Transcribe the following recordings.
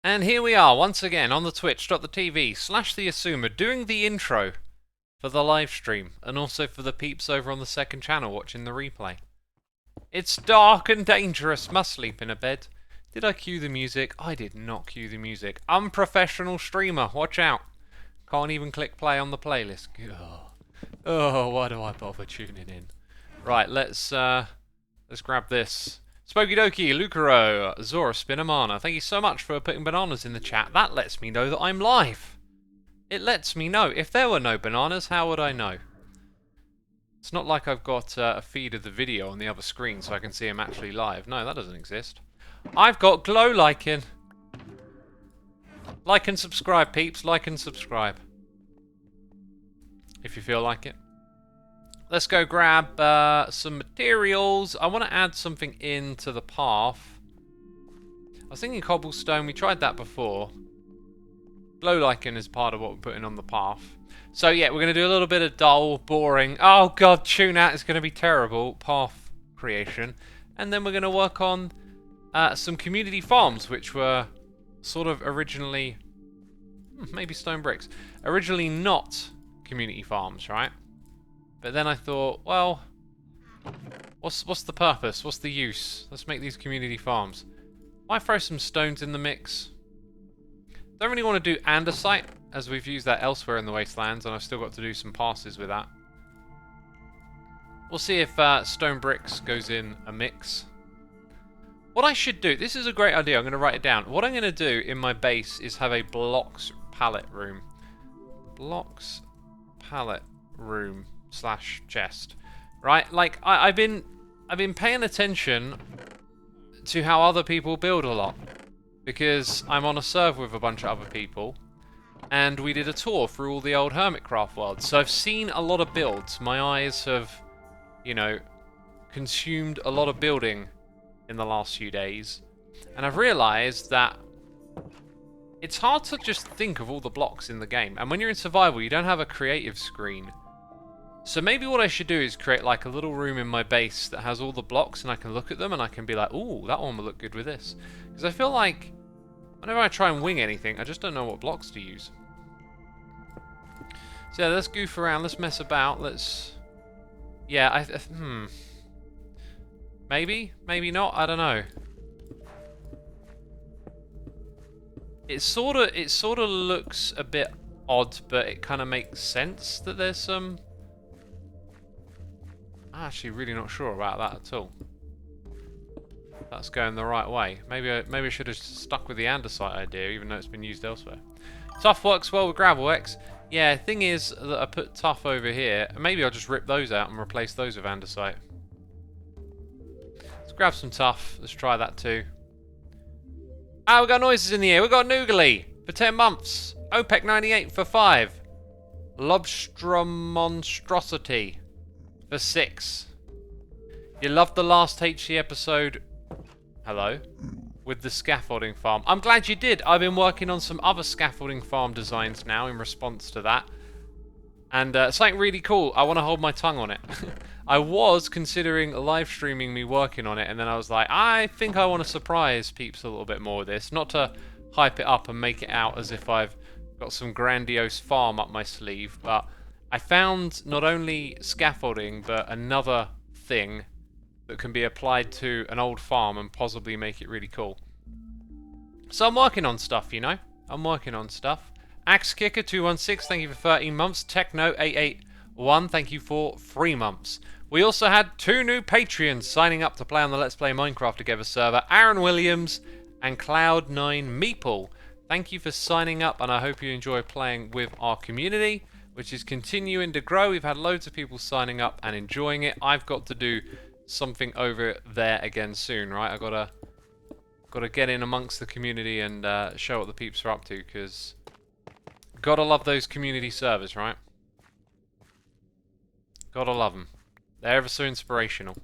And here we are once again on the twitch.tv slash the Xisuma doing the intro for the live stream and also for the peeps over on the second channel watching the replay. It's dark and dangerous, must sleep in a bed. Did I cue the music? I did not cue the music. Unprofessional streamer, watch out. Can't even click play on the playlist. Oh, why do I bother tuning in? Right, let's grab this. Spooky Doki, Lucaro, Zora Spinamana, thank you so much for putting bananas in the chat. That lets me know that I'm live. It lets me know. If there were no bananas, how would I know? It's not like I've got a feed of the video on the other screen so I can see him actually live. No, that doesn't exist. I've got glow liking. Like and subscribe, peeps. Like and subscribe. If you feel like it. Let's go grab some materials. I want to add something into the path. I was thinking cobblestone. We tried that before. Glow lichen is part of what we're putting on the path. So yeah, we're going to do a little bit of dull, boring, oh god, tune out is going to be terrible, path creation. And then we're going to work on some community farms, which were sort of originally, maybe stone bricks, originally not community farms, right? But then I thought, well, what's the purpose? What's the use? Let's make these community farms. Why throw some stones in the mix? Don't really want to do andesite, as we've used that elsewhere in the wastelands, and I've still got to do some passes with that. We'll see if stone bricks goes in a mix. What I should do, this is a great idea, I'm going to write it down. What I'm going to do in my base is have a blocks pallet room. Blocks pallet room / chest. Right? Like, I've been paying attention to how other people build a lot. Because I'm on a server with a bunch of other people. And we did a tour through all the old Hermitcraft worlds. So I've seen a lot of builds. My eyes have, you know, consumed a lot of building in the last few days. And I've realised that it's hard to just think of all the blocks in the game. And when you're in survival, you don't have a creative screen. So maybe what I should do is create like a little room in my base that has all the blocks and I can look at them and I can be like, ooh, that one will look good with this. Because I feel like whenever I try and wing anything, I just don't know what blocks to use. So yeah, let's goof around, let's mess about, let's... Yeah, maybe? Maybe not? I don't know. It sort of looks a bit odd, but it kind of makes sense that there's some... I'm actually really not sure about that at all. That's going the right way. Maybe I should have stuck with the andesite idea, even though it's been used elsewhere. Tough works well with gravel X. Yeah, thing is that I put tough over here. Maybe I'll just rip those out and replace those with andesite. Let's grab some tough. Let's try that too. Ah, we got noises in the air. We got Noogly for 10 months. OPEC 98 for 5. Lobstromonstrosity for 6. You loved the last HC episode. Hello. With the scaffolding farm. I'm glad you did. I've been working on some other scaffolding farm designs now in response to that. And something really cool. I want to hold my tongue on it. I was considering live streaming me working on it, and then I was like, I think I want to surprise peeps a little bit more with this. Not to hype it up and make it out as if I've got some grandiose farm up my sleeve, but I found not only scaffolding, but another thing that can be applied to an old farm and possibly make it really cool. So I'm working on stuff, you know? I'm working on stuff. Axe Kicker 216, thank you for 13 months. Techno 881, thank you for 3 months. We also had 2 new Patreons signing up to play on the Let's Play Minecraft Together server. Aaron Williams and Cloud9 Meeple. Thank you for signing up, and I hope you enjoy playing with our community, which is continuing to grow. We've had loads of people signing up and enjoying it. I've got to do something over there again soon, right? I've got to get in amongst the community and show what the peeps are up to, because gotta love those community servers, right? Gotta love them. They're ever so inspirational.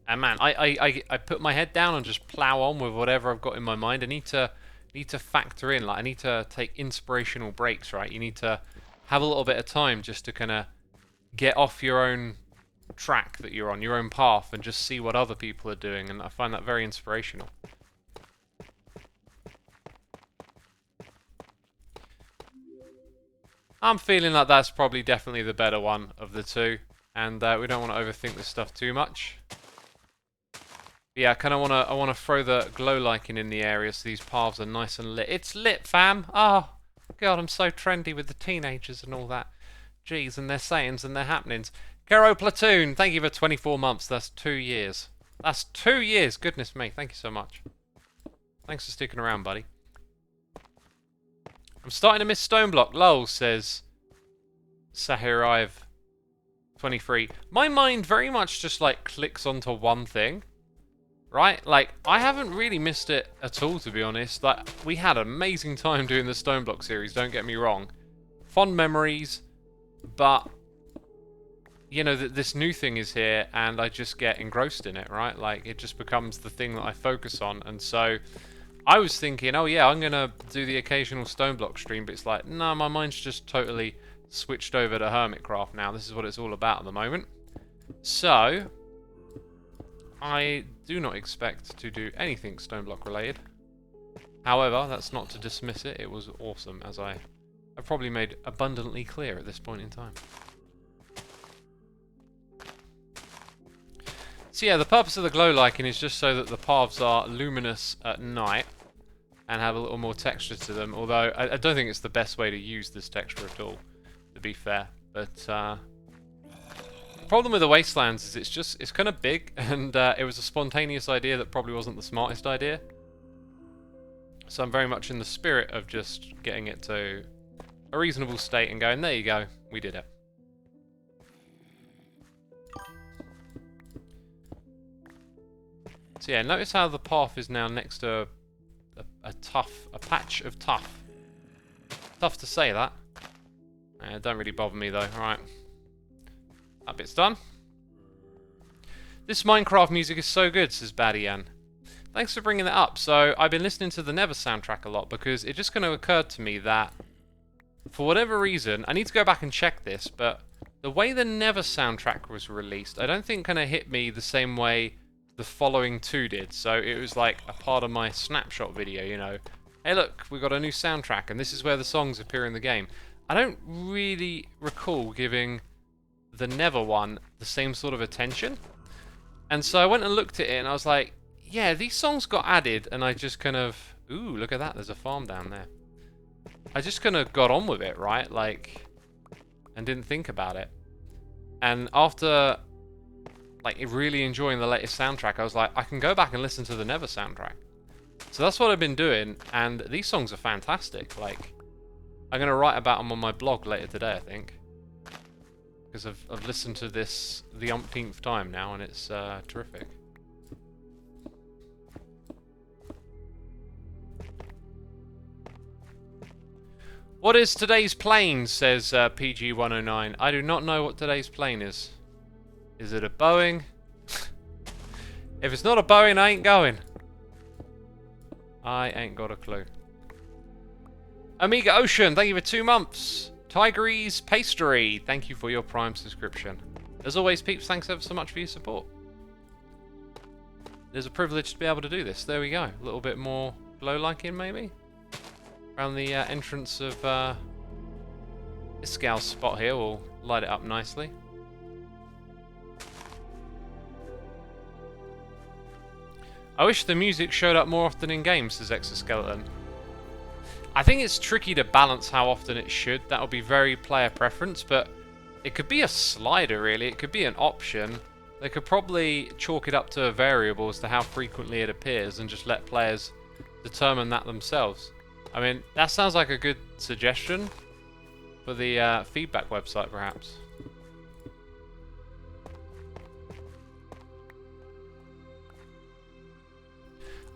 And man, I put my head down and just plow on with whatever I've got in my mind. I need to factor in, like, I need to take inspirational breaks, right? You need to have a little bit of time just to kind of get off your own track that you're on, your own path, and just see what other people are doing, and I find that very inspirational. I'm feeling like that's probably definitely the better one of the two. And we don't want to overthink this stuff too much. Yeah, I want to throw the glow lichen in the area so these paths are nice and lit. It's lit, fam! Oh, God, I'm so trendy with the teenagers and all that. Jeez, and their sayings and their happenings. Kero Platoon, thank you for 24 months. That's 2 years. That's 2 years! Goodness me, thank you so much. Thanks for sticking around, buddy. I'm starting to miss Stoneblock, lol, says Sahirive23. My mind very much just, like, clicks onto one thing. Right? Like, I haven't really missed it at all, to be honest. Like, we had an amazing time doing the Stoneblock series, don't get me wrong. Fond memories, but, you know, this new thing is here, and I just get engrossed in it, right? Like, it just becomes the thing that I focus on, and so I was thinking, oh yeah, I'm going to do the occasional Stoneblock stream, but it's like, no, my mind's just totally switched over to Hermitcraft now. This is what it's all about at the moment. So I do not expect to do anything Stoneblock related. However, that's not to dismiss it. It was awesome, as I've probably made abundantly clear at this point in time. So yeah, the purpose of the glow lichen is just so that the paths are luminous at night and have a little more texture to them. Although I don't think it's the best way to use this texture at all, to be fair. But the problem with the Wastelands is it's kind of big, and it was a spontaneous idea that probably wasn't the smartest idea. So I'm very much in the spirit of just getting it to a reasonable state and going, there you go, we did it. So yeah, notice how the path is now next to a patch of tuff. Tough to say that. Don't really bother me though. Right, that bit's done. This Minecraft music is so good, says Badian. Thanks for bringing that up. So I've been listening to the Never soundtrack a lot because it just kind of occurred to me that for whatever reason, I need to go back and check this, but the way the Never soundtrack was released, I don't think kind of hit me the same way the following two did. So it was like a part of my snapshot video, you know. Hey look, we got a new soundtrack and this is where the songs appear in the game. I don't really recall giving the Never one the same sort of attention. And so I went and looked at it and I was like, yeah, these songs got added, and I just kind of, ooh, look at that, there's a farm down there. I just kind of got on with it, right? Like, and didn't think about it. And after, like, really enjoying the latest soundtrack, I was like, I can go back and listen to the Never soundtrack. So that's what I've been doing, and these songs are fantastic. Like, I'm going to write about them on my blog later today, I think. Because I've listened to this the umpteenth time now, and it's terrific. What is today's plane, says PG109. I do not know what today's plane is. Is it a Boeing? If it's not a Boeing, I ain't going. I ain't got a clue. Amiga Ocean, thank you for 2 months. Tigeries Pastry, thank you for your Prime subscription. As always, peeps, thanks ever so much for your support. It is a privilege to be able to do this. There we go. A little bit more glow liking, maybe? Around the entrance of Iscal's spot here, we'll light it up nicely. I wish the music showed up more often in games, says Exoskeleton. I think it's tricky to balance how often it should. That'll be very player preference, but it could be a slider, really. It could be an option. They could probably chalk it up to a variable as to how frequently it appears and just let players determine that themselves. I mean, that sounds like a good suggestion for the feedback website, perhaps.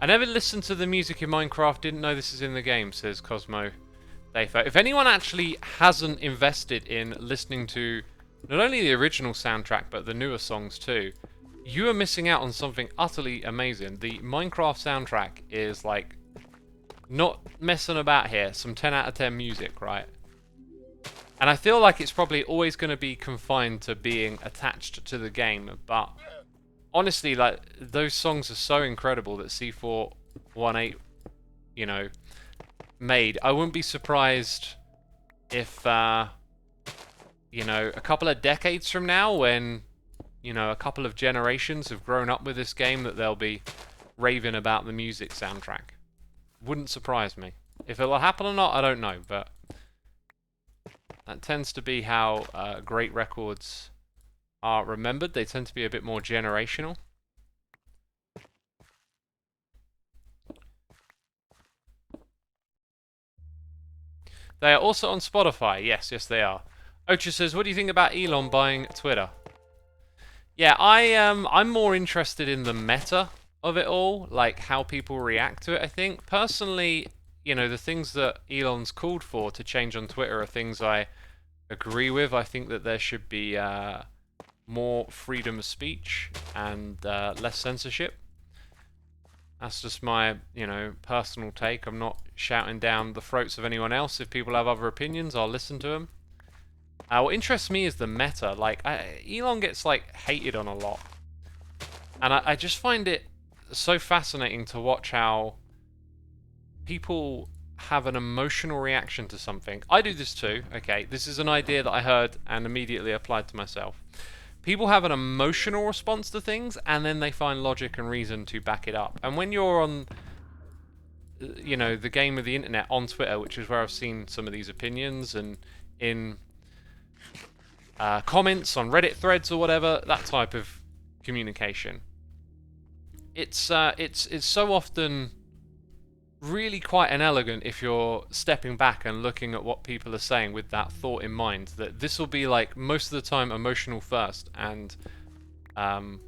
I never listened to the music in Minecraft, didn't know this is in the game, says Cosmo Dafo. If anyone actually hasn't invested in listening to not only the original soundtrack, but the newer songs too, you are missing out on something utterly amazing. The Minecraft soundtrack is like, not messing about here, some 10 out of 10 music, right? And I feel like it's probably always going to be confined to being attached to the game, but honestly, like, those songs are so incredible that C418, you know, made. I wouldn't be surprised if you know, a couple of decades from now, when, you know, a couple of generations have grown up with this game, that they'll be raving about the music soundtrack. Wouldn't surprise me. If it'll happen or not, I don't know, but that tends to be how great records are remembered. They tend to be a bit more generational. They are also on Spotify. Yes, they are. Ocha says, what do you think about Elon buying Twitter? Yeah, I'm more interested in the meta of it all, like how people react to it, I think. Personally, you know, the things that Elon's called for to change on Twitter are things I agree with. I think that there should be more freedom of speech and less censorship. That's just my, you know, personal take. I'm not shouting down the throats of anyone else. If people have other opinions, I'll listen to them. What interests me is the meta. Like, Elon gets, like, hated on a lot. And I just find it so fascinating to watch how people have an emotional reaction to something. I do this too, okay? This is an idea that I heard and immediately applied to myself. People have an emotional response to things, and then they find logic and reason to back it up. And when you're on, you know, the game of the internet on Twitter, which is where I've seen some of these opinions, and in comments on Reddit threads or whatever, that type of communication, it's so often really quite inelegant if you're stepping back and looking at what people are saying with that thought in mind, that this will be, like, most of the time emotional first, and then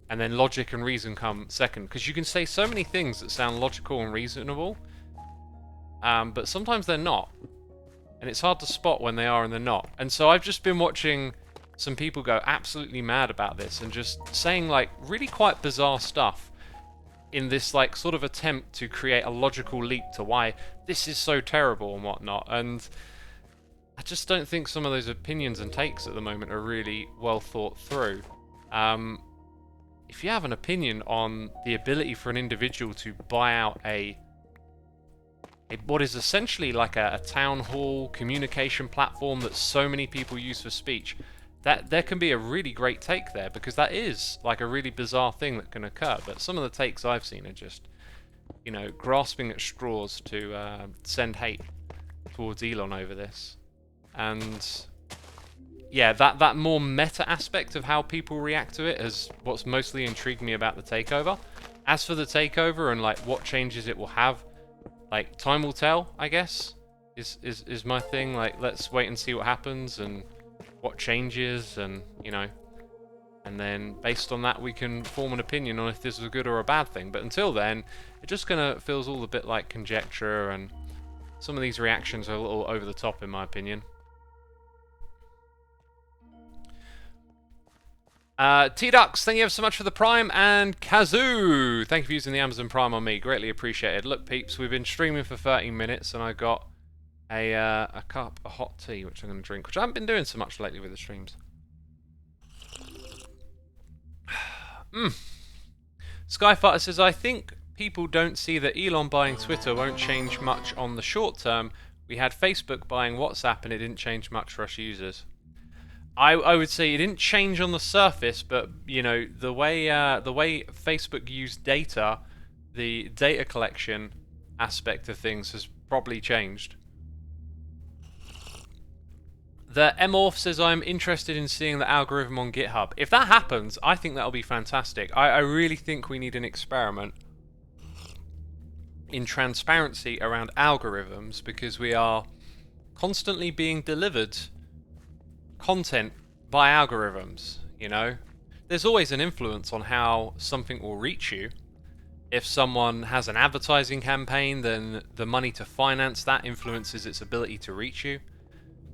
logic and reason come second, because you can say so many things that sound logical and reasonable, but sometimes they're not, and it's hard to spot when they are and they're not. And so I've just been watching some people go absolutely mad about this and just saying, like, really quite bizarre stuff in this, like, sort of attempt to create a logical leap to why this is so terrible and whatnot. And I just don't think some of those opinions and takes at the moment are really well thought through. If you have an opinion on the ability for an individual to buy out what is essentially like a town hall communication platform that so many people use for speech, that there can be a really great take there, because that is like a really bizarre thing that can occur. But some of the takes I've seen are just, you know, grasping at straws to send hate towards Elon over this. And yeah, that more meta aspect of how people react to it is what's mostly intrigued me about the takeover. As for the takeover and, like, what changes it will have, like, time will tell, I guess, is my thing. Like, let's wait and see what happens and what changes, and, you know, and then based on that we can form an opinion on if this is a good or a bad thing. But until then, it just kind of feels all a bit like conjecture, and some of these reactions are a little over the top in my opinion. T-Dux, thank you ever so much for the Prime, and Kazoo, thank you for using the Amazon Prime on me, greatly appreciated. Look, peeps, we've been streaming for 13 minutes, and I got a cup of hot tea, which I'm going to drink, which I haven't been doing so much lately with the streams. Skyfighter says, I think people don't see that Elon buying Twitter won't change much on the short term. We had Facebook buying WhatsApp, and it didn't change much for us users. I would say it didn't change on the surface, but, you know, the way Facebook used data, the data collection aspect of things has probably changed. The Morph says, I'm interested in seeing the algorithm on GitHub. If that happens, I think that'll be fantastic. I really think we need an experiment in transparency around algorithms, because we are constantly being delivered content by algorithms, you know? There's always an influence on how something will reach you. If someone has an advertising campaign, then the money to finance that influences its ability to reach you.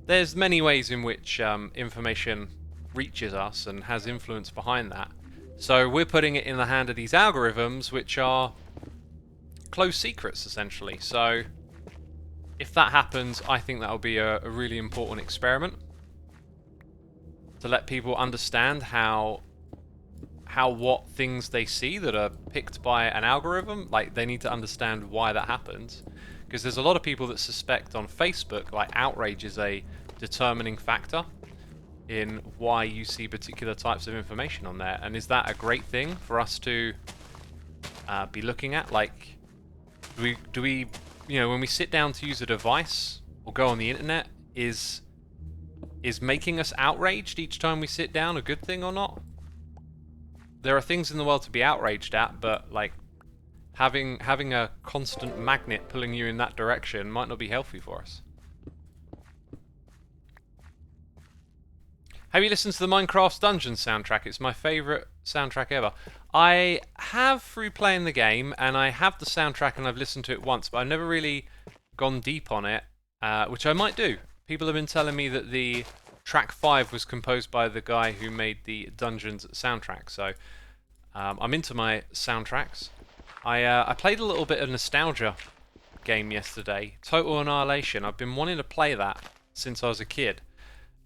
There's many ways in which information reaches us and has influence behind that. So we're putting it in the hand of these algorithms, which are closed secrets, essentially. So if that happens, I think that'll be a really important experiment to let people understand how what things they see that are picked by an algorithm, like, they need to understand why that happens. Because there's a lot of people that suspect on Facebook, like, outrage is a determining factor in why you see particular types of information on there. And is that a great thing for us to be looking at? Like, do we, you know, when we sit down to use a device or go on the internet, is making us outraged each time we sit down a good thing or not? There are things in the world to be outraged at, but like having a constant magnet pulling you in that direction might not be healthy for us. Have you listened to the Minecraft Dungeons soundtrack? It's my favourite soundtrack ever. I have through playing the game, and I have the soundtrack and I've listened to it once, but I've never really gone deep on it, which I might do. People have been telling me that the track 5 was composed by the guy who made the Dungeons soundtrack, so I'm into my soundtracks. I played a little bit of nostalgia game yesterday, Total Annihilation. I've been wanting to play that since I was a kid.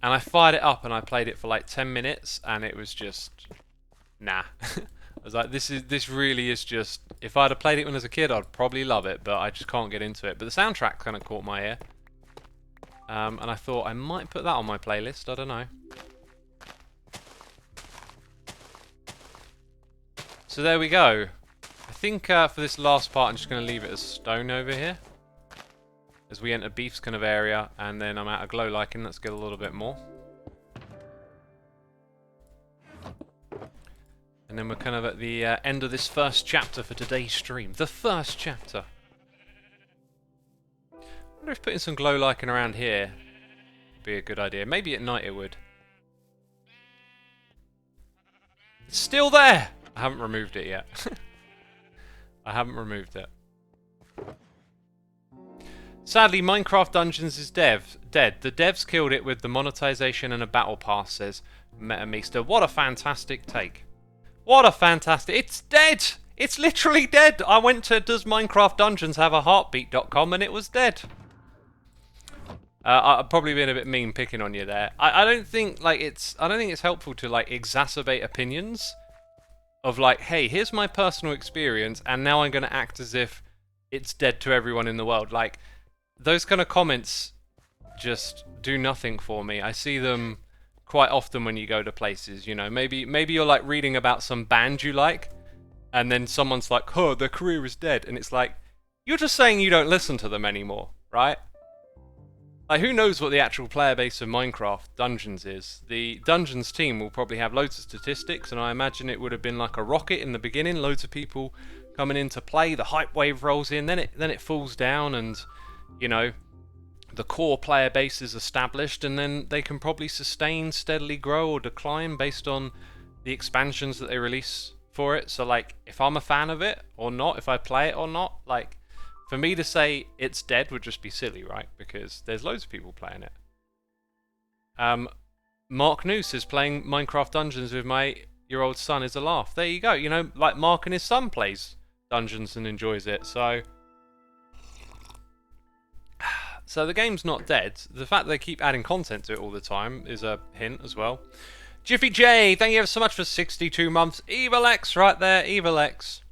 And I fired it up and I played it for like 10 minutes and it was just, nah. I was like, this really is just, if I'd have played it when I was a kid, I'd probably love it, but I just can't get into it. But the soundtrack kind of caught my ear. And I thought I might put that on my playlist, I don't know. So there we go. I think for this last part I'm just going to leave it as stone over here. As we enter Beef's kind of area, and then I'm out of glow lichen. Let's get a little bit more. And then we're kind of at the end of this first chapter for today's stream. The first chapter. I wonder if putting some glow lichen around here would be a good idea. Maybe at night it would. It's still there! I haven't removed it yet. I haven't removed it. Sadly, Minecraft Dungeons is dead. The devs killed it with the monetization and a battle pass, says MetaMeester. What a fantastic take. What a fantastic... It's dead! It's literally dead! I went to Does Minecraft Dungeons Have a Heartbeat.com and it was dead. I've probably been a bit mean picking on you there. I don't think like it's helpful to like exacerbate opinions of like, hey, here's my personal experience and now I'm going to act as if it's dead to everyone in the world. Like, those kind of comments just do nothing for me. I see them quite often when you go to places, you know. Maybe you're like reading about some band you like, and then someone's like, oh, their career is dead. And it's like, you're just saying you don't listen to them anymore, right? Like, who knows what the actual player base of Minecraft Dungeons is? The Dungeons team will probably have loads of statistics, and I imagine it would have been like a rocket in the beginning, loads of people coming in to play, the hype wave rolls in, then it falls down, and you know, the core player base is established, and then they can probably sustain, steadily grow or decline based on the expansions that they release for it. So like, if I'm a fan of it or not, if I play it or not, like, for me to say it's dead would just be silly, right? Because there's loads of people playing it. Mark Noose is playing Minecraft Dungeons with my year-old son is a laugh. There you go. You know, like Mark and his son plays Dungeons and enjoys it, so the game's not dead. The fact that they keep adding content to it all the time is a hint as well. Jiffy J, thank you ever so much for 62 months. Evil X right there, Evil X.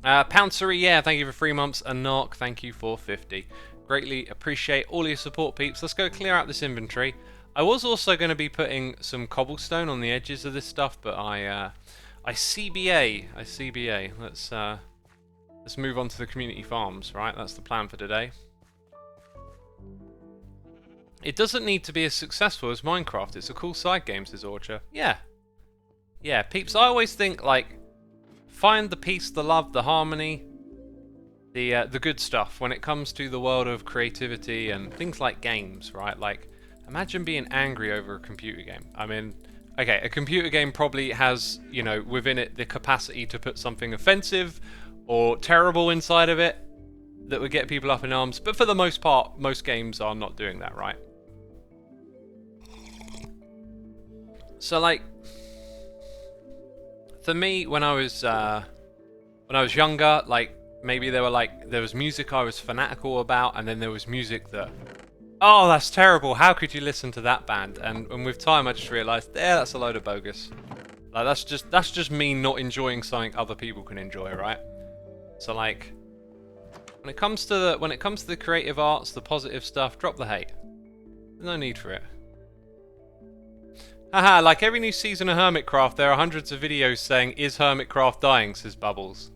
Pouncery, yeah, thank you for 3 months. And Narc, thank you for 50. Greatly appreciate all your support, peeps. Let's go clear out this inventory. I was also going to be putting some cobblestone on the edges of this stuff, but I CBA. Let's move on to the community farms, right? That's the plan for today. It doesn't need to be as successful as Minecraft. It's a cool side game, says Orcha. Yeah. Yeah, peeps, I always think, like, find the peace, the love, the harmony, the good stuff when it comes to the world of creativity and things like games, right? Like, imagine being angry over a computer game. I mean, okay, a computer game probably has, you know, within it the capacity to put something offensive or terrible inside of it that would get people up in arms, but for the most part, most games are not doing that, right? So, like, for me, when I was younger, like, maybe there was music I was fanatical about, and then there was music that, oh, that's terrible, how could you listen to that band? And with time I just realised, yeah, that's a load of bogus. Like, that's just me not enjoying something other people can enjoy, right? So like, when it comes to the creative arts, the positive stuff, drop the hate. No need for it. Haha, like every new season of Hermitcraft, there are hundreds of videos saying, "Is Hermitcraft dying?" says Bubbles.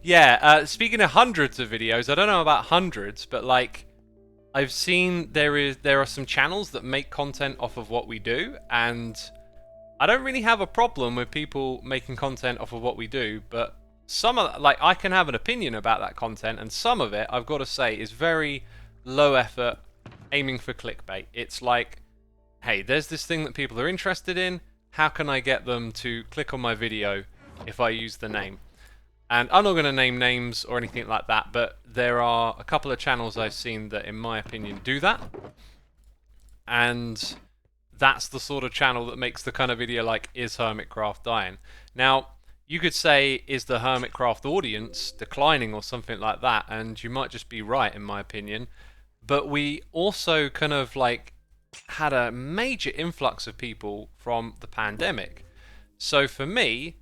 Yeah, speaking of hundreds of videos, I don't know about hundreds, but like, I've seen there are some channels that make content off of what we do, and I don't really have a problem with people making content off of what we do, but some of, like, I can have an opinion about that content, and some of it, I've got to say, is very low effort, aiming for clickbait. It's like, hey, there's this thing that people are interested in, how can I get them to click on my video if I use the name? And I'm not going to name names or anything like that, but there are a couple of channels I've seen that, in my opinion, do that. And that's the sort of channel that makes the kind of video like, is Hermitcraft dying? Now, you could say, is the Hermitcraft audience declining or something like that? And you might just be right, in my opinion. But we also kind of like had a major influx of people from the pandemic. So for me,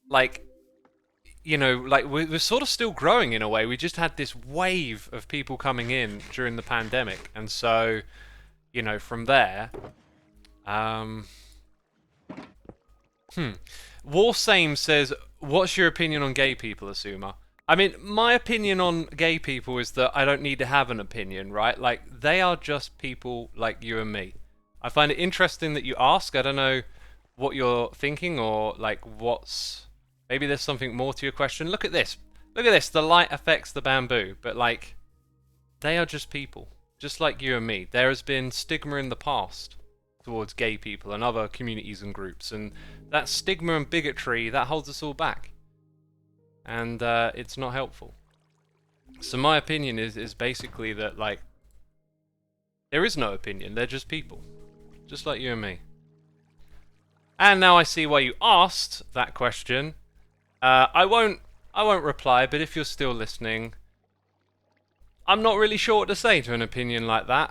like, you know, like we're sort of still growing in a way. We just had this wave of people coming in during the pandemic, and so, you know, from there, Warsame says, "What's your opinion on gay people, Xisuma?" I mean, my opinion on gay people is that I don't need to have an opinion, right? Like, they are just people like you and me. I find it interesting that you ask. I don't know what you're thinking, or like what's... Maybe there's something more to your question. Look at this. Look at this. The light affects the bamboo. But, like, they are just people. Just like you and me. There has been stigma in the past towards gay people and other communities and groups. And that stigma and bigotry, that holds us all back. And it's not helpful. So my opinion is basically that, like, there is no opinion. They're just people. Just like you and me. And now I see why you asked that question. I won't reply, but if you're still listening, I'm not really sure what to say to an opinion like that.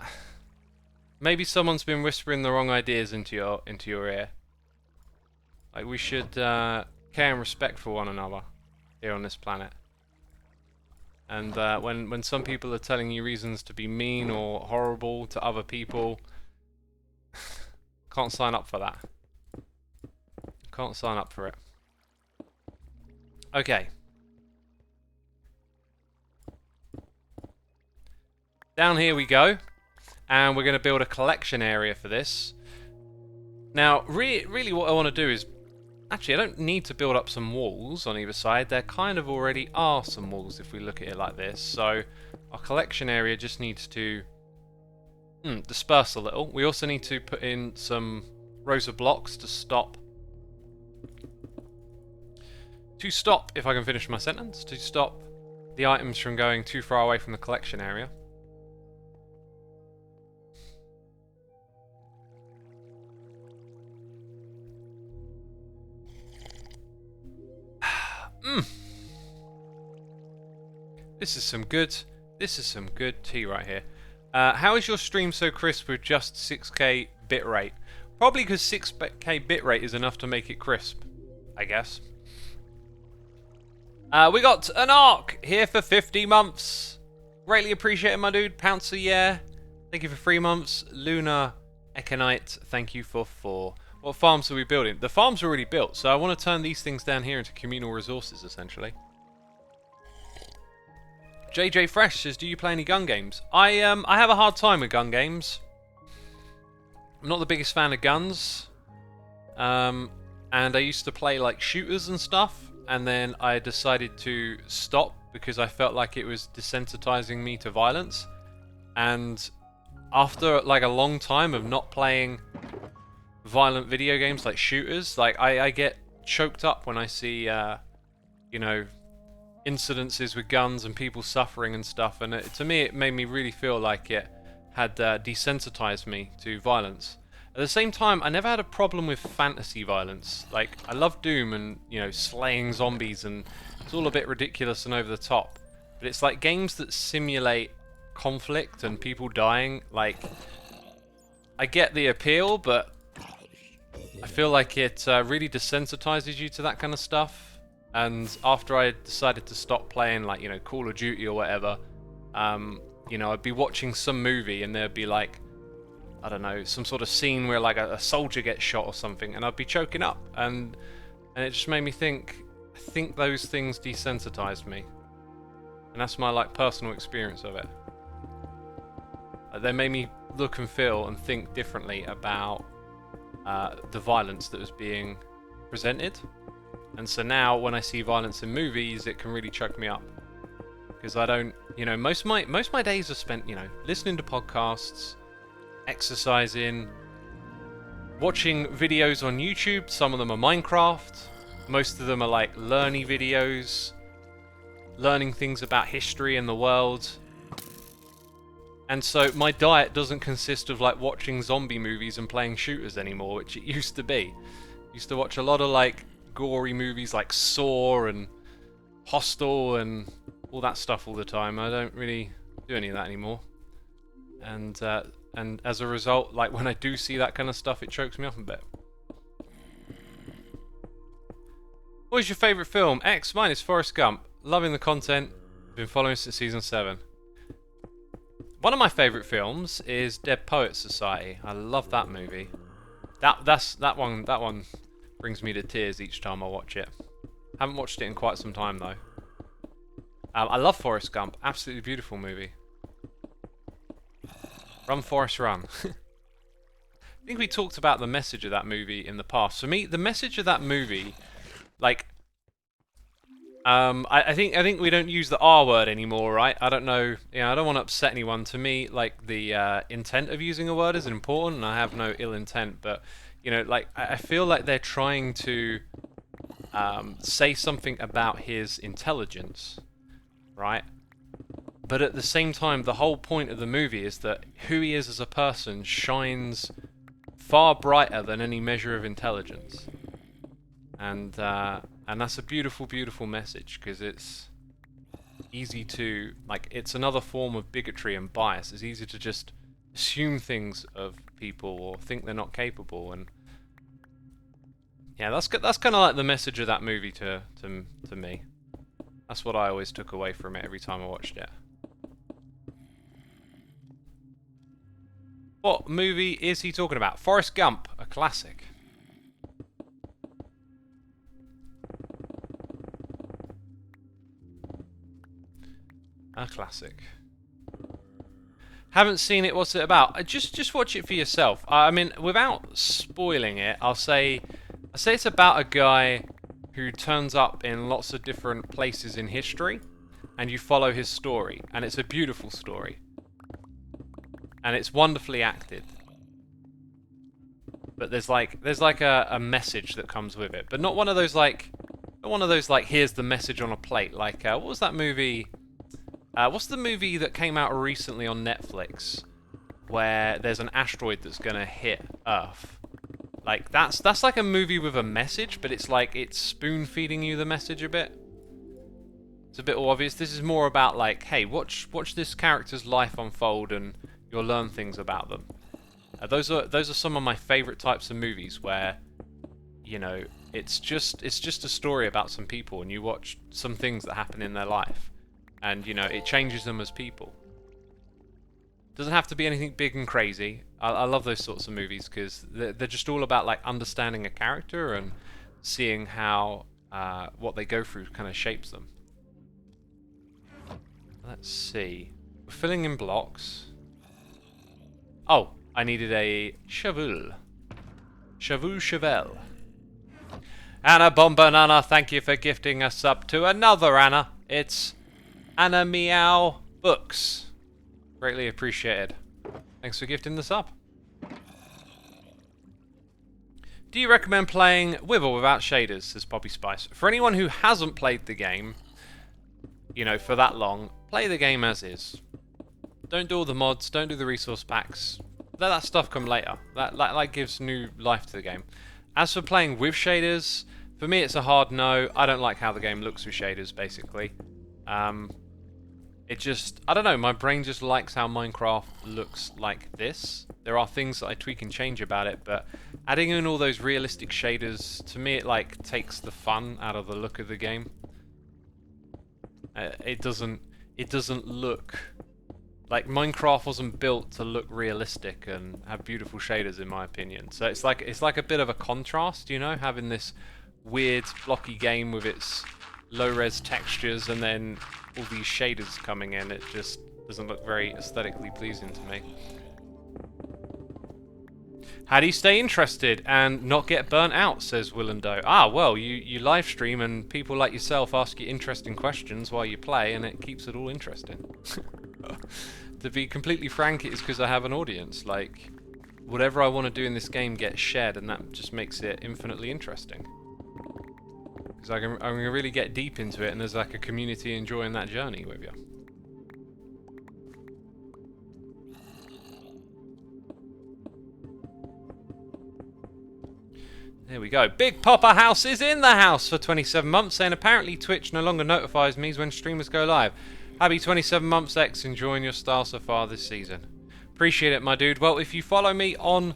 Maybe someone's been whispering the wrong ideas into your ear. Like, we should care and respect for one another here on this planet. And when some people are telling you reasons to be mean or horrible to other people, can't sign up for that. Can't sign up for it. Okay. Down here we go. And we're going to build a collection area for this. Now, really what I want to do is... Actually, I don't need to build up some walls on either side. There kind of already are some walls if we look at it like this. So, our collection area just needs to disperse a little. We also need to put in some rows of blocks to stop... if I can finish my sentence, to stop the items from going too far away from the collection area. This is some good tea right here. How is your stream so crisp with just 6K bitrate? Probably because 6K bitrate is enough to make it crisp, I guess. We got an ARC here for 50 months. Greatly appreciate it, my dude. Pounce a year. Thank you for 3 months. Luna Econite, thank you for 4. What farms are we building? The farms are already built, so I want to turn these things down here into communal resources, essentially. JJ Fresh says, do you play any gun games? I have a hard time with gun games. I'm not the biggest fan of guns. And I used to play like shooters and stuff. And then I decided to stop because I felt like it was desensitizing me to violence. And after like a long time of not playing violent video games like shooters, like I get choked up when I see, you know, incidences with guns and people suffering and stuff. And to me, it made me really feel like it had desensitized me to violence. At the same time, I never had a problem with fantasy violence. Like, I love Doom and, you know, slaying zombies, and it's all a bit ridiculous and over the top. But it's like games that simulate conflict and people dying. Like, I get the appeal, but I feel like it really desensitizes you to that kind of stuff. And after I decided to stop playing, like, you know, Call of Duty or whatever, you know, I'd be watching some movie and there'd be like I don't know, some sort of scene where like a soldier gets shot or something, and I'd be choking up, and it just made me think. I think those things desensitized me, and that's my like personal experience of it. They made me look and feel and think differently about the violence that was being presented, and so now when I see violence in movies, it can really choke me up, because I don't, you know, most of my days are spent, you know, listening to podcasts, exercising, watching videos on YouTube. Some of them are Minecraft, most of them are like learning videos, learning things about history and the world. And so my diet doesn't consist of like watching zombie movies and playing shooters anymore, which it used to be. I used to watch a lot of like gory movies like Saw and Hostel and all that stuff all the time. I don't really do any of that anymore. And as a result, like when I do see that kind of stuff, it chokes me up a bit. What is your favourite film? X, mine is Forrest Gump. Loving the content. Been following since season 7. One of my favourite films is Dead Poets Society. I love that movie. That one brings me to tears each time I watch it. Haven't watched it in quite some time though. I love Forrest Gump. Absolutely beautiful movie. Run, Forrest, run. I think we talked about the message of that movie in the past. For me, the message of that movie, like, I think we don't use the R word anymore, right? I don't know. I don't want to upset anyone. To me, like, the intent of using a word is important, and I have no ill intent. But like, I feel like they're trying to say something about his intelligence, right? But at the same time, the whole point of the movie is that who he is as a person shines far brighter than any measure of intelligence. And that's a beautiful, beautiful message, because it's easy to, like, it's another form of bigotry and bias. It's easy to just assume things of people or think they're not capable. And yeah, that's kind of like the message of that movie to me. That's what I always took away from it every time I watched it. What movie is he talking about? Forrest Gump, a classic. A classic. Haven't seen it. What's it about? Just watch it for yourself. I mean, without spoiling it, I'll say it's about a guy who turns up in lots of different places in history, and you follow his story, and it's a beautiful story. And it's wonderfully acted, but there's like a message that comes with it, but not one of those like here's the message on a plate. Like what was that movie? What's the movie that came out recently on Netflix where there's an asteroid that's gonna hit Earth? Like that's like a movie with a message, but it's like it's spoon feeding you the message a bit. It's a bit obvious. This is more about like, hey, watch this character's life unfold and you'll learn things about them. Those are some of my favourite types of movies where, it's just a story about some people, and you watch some things that happen in their life, and it changes them as people. Doesn't have to be anything big and crazy. I love those sorts of movies because they're just all about like understanding a character and seeing how what they go through kind of shapes them. Let's see. We're filling in blocks. Oh, I needed a shovel. Chevel. Anna Bombanana, thank you for gifting us up to another Anna. It's Anna Meow Books. Greatly appreciated. Thanks for gifting this up. Do you recommend playing with or without shaders, says Poppy Spice? For anyone who hasn't played the game, for that long, play the game as is. Don't do all the mods, don't do the resource packs. Let that stuff come later. That gives new life to the game. As for playing with shaders, for me it's a hard no. I don't like how the game looks with shaders, basically. It just, I don't know, my brain just likes how Minecraft looks like this. There are things that I tweak and change about it, but adding in all those realistic shaders, to me it takes the fun out of the look of the game. It doesn't look Like, Minecraft wasn't built to look realistic and have beautiful shaders, in my opinion. So it's like a bit of a contrast, you know, having this weird blocky game with its low-res textures and then all these shaders coming in. It just doesn't look very aesthetically pleasing to me. How do you stay interested and not get burnt out, says Willando. Ah, well, you live stream and people like yourself ask you interesting questions while you play, and it keeps it all interesting. To be completely frank, it is because I have an audience. Like, whatever I want to do in this game gets shared, and that just makes it infinitely interesting. Because I can really get deep into it, and there's like a community enjoying that journey with you. There we go. Big Popper House is in the house for 27 months, saying apparently Twitch no longer notifies me when streamers go live. Happy 27 months, X. Enjoying your style so far this season. Appreciate it, my dude. Well, if you follow me on...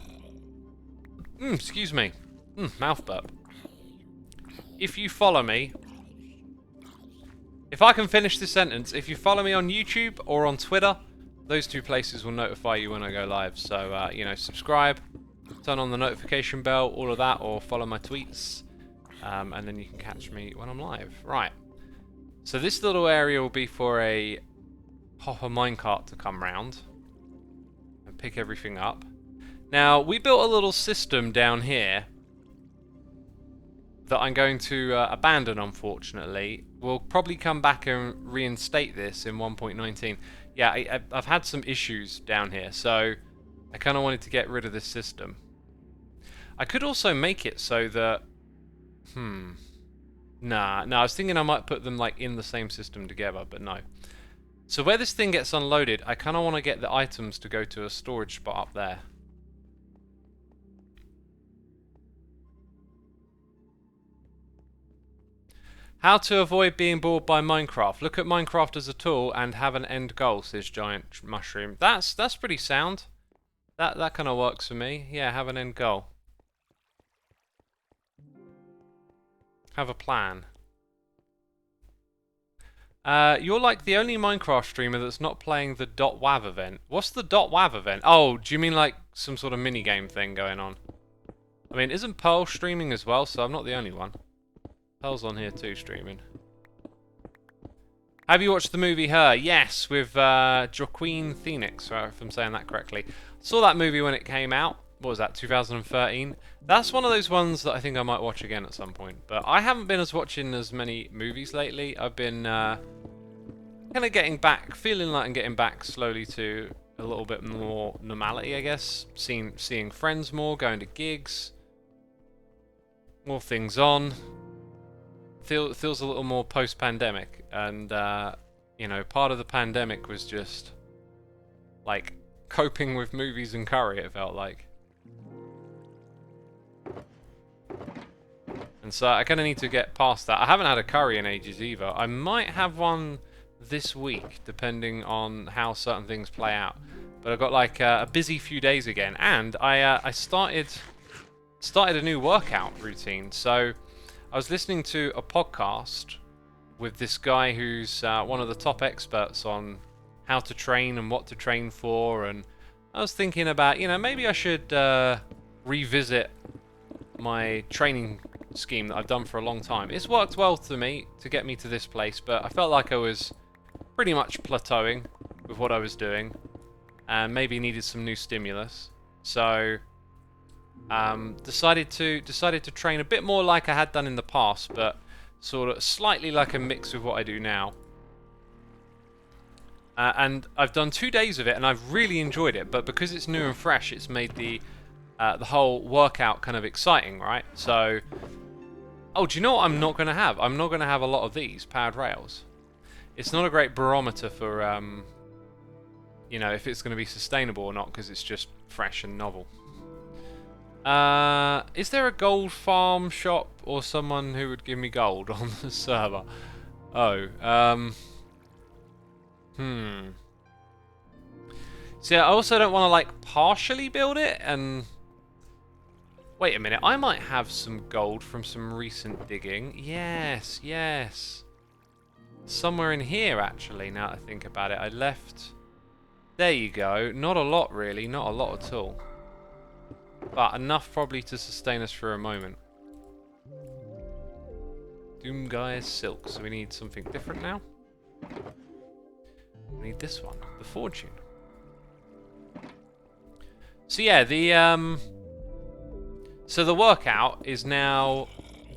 excuse me. Mouth burp. If you follow me... If I can finish this sentence, if you follow me on YouTube or on Twitter, those two places will notify you when I go live. So, you know, subscribe, turn on the notification bell, all of that, or follow my tweets. And then you can catch me when I'm live. Right. So this little area will be for a hopper minecart to come round and pick everything up. Now, we built a little system down here that I'm going to abandon, unfortunately. We'll probably come back and reinstate this in 1.19. Yeah, I've had some issues down here, so I kind of wanted to get rid of this system. I could also make it so that... Nah, I was thinking I might put them like in the same system together, but no. So where this thing gets unloaded, I kind of want to get the items to go to a storage spot up there. How to avoid being bored by Minecraft. Look at Minecraft as a tool and have an end goal, says Giant Mushroom. That's pretty sound. That kind of works for me. Yeah, have an end goal. Have a plan. You're like the only Minecraft streamer that's not playing the .wav event. What's the .wav event? Oh, do you mean like some sort of minigame thing going on? I mean, isn't Pearl streaming as well? So I'm not the only one. Pearl's on here too, streaming. Have you watched the movie Her? Yes, with Joaquin Phoenix, if I'm saying that correctly. Saw that movie when it came out. What was that, 2013? That's one of those ones that I think I might watch again at some point. But I haven't been watching as many movies lately. I've been kind of getting back, feeling like I'm getting back slowly to a little bit more normality, I guess. Seeing friends more, going to gigs, more things on. Feels a little more post-pandemic, and you know, part of the pandemic was just like coping with movies and curry. It felt like. And so I kind of need to get past that. I haven't had a curry in ages either. I might have one this week, depending on how certain things play out. But I've got like a busy few days again, and I started a new workout routine. So I was listening to a podcast with this guy who's one of the top experts on how to train and what to train for, and I was thinking about, you know, maybe I should revisit my training scheme that I've done for a long time. It's worked well to me to get me to this place, but I felt like I was pretty much plateauing with what I was doing and maybe needed some new stimulus. So decided to train a bit more like I had done in the past, but sort of slightly like a mix with what I do now. And I've done 2 days of it, and I've really enjoyed it. But because it's new and fresh, it's made the whole workout kind of exciting, right? So, oh, do you know what I'm not going to have? I'm not going to have a lot of these powered rails. It's not a great barometer for, you know, if it's going to be sustainable or not, because it's just fresh and novel. Is there a gold farm shop or someone who would give me gold on the server? Oh, See, I also don't want to, like, partially build it and... Wait a minute, I might have some gold from some recent digging. Yes, yes. Somewhere in here, actually, now that I think about it. I left There you go. Not a lot, really. Not a lot at all. But enough probably to sustain us for a moment. Doomguy silk. So we need something different now. We need this one. The fortune. So yeah, so the workout is now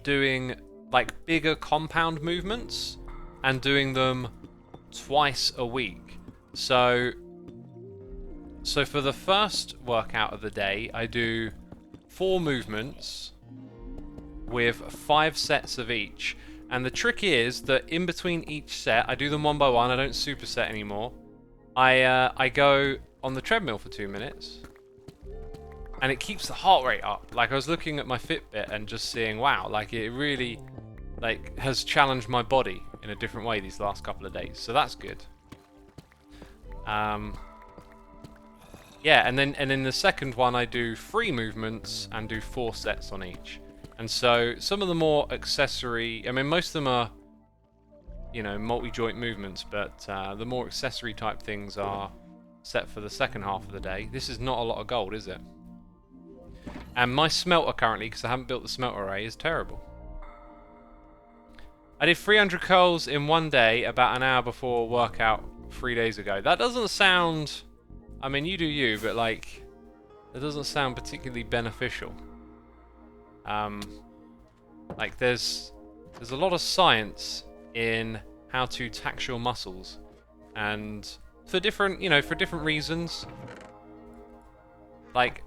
doing like bigger compound movements and doing them twice a week. So for the first workout of the day, I do 4 movements with 5 sets of each. And the trick is that in between each set, I do them one by one. I don't superset anymore. I go on the treadmill for 2 minutes. And it keeps the heart rate up. Like, I was looking at my Fitbit and just seeing, wow, like, it really, like, has challenged my body in a different way these last couple of days. So that's good. Yeah, and then the second one, I do 3 movements and do 4 sets on each. And so some of the more accessory, I mean, most of them are, you know, multi-joint movements, but the more accessory type things are set for the second half of the day. This is not a lot of gold, is it? And my smelter currently, because I haven't built the smelter array, is terrible. I did 300 curls in one day, about an hour before workout 3 days ago. That doesn't sound... I mean, you do you, but like... That doesn't sound particularly beneficial. Like, there's a lot of science in how to tax your muscles. And for different, you know, for different reasons. Like...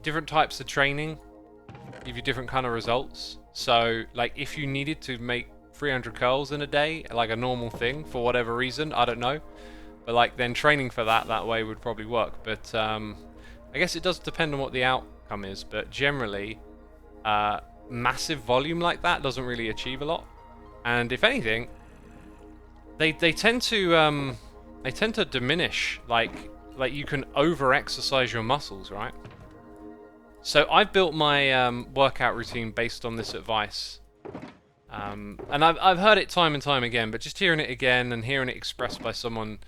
different types of training give you different kind of results. So, like, if you needed to make 300 curls in a day, like a normal thing, for whatever reason, I don't know. But, like, then training for that way would probably work. But, I guess it does depend on what the outcome is. But generally, massive volume like that doesn't really achieve a lot. And if anything, they tend to diminish. Like you can over-exercise your muscles, right? So I've built my workout routine based on this advice, and I've heard it time and time again, but just hearing it again and hearing it expressed by someone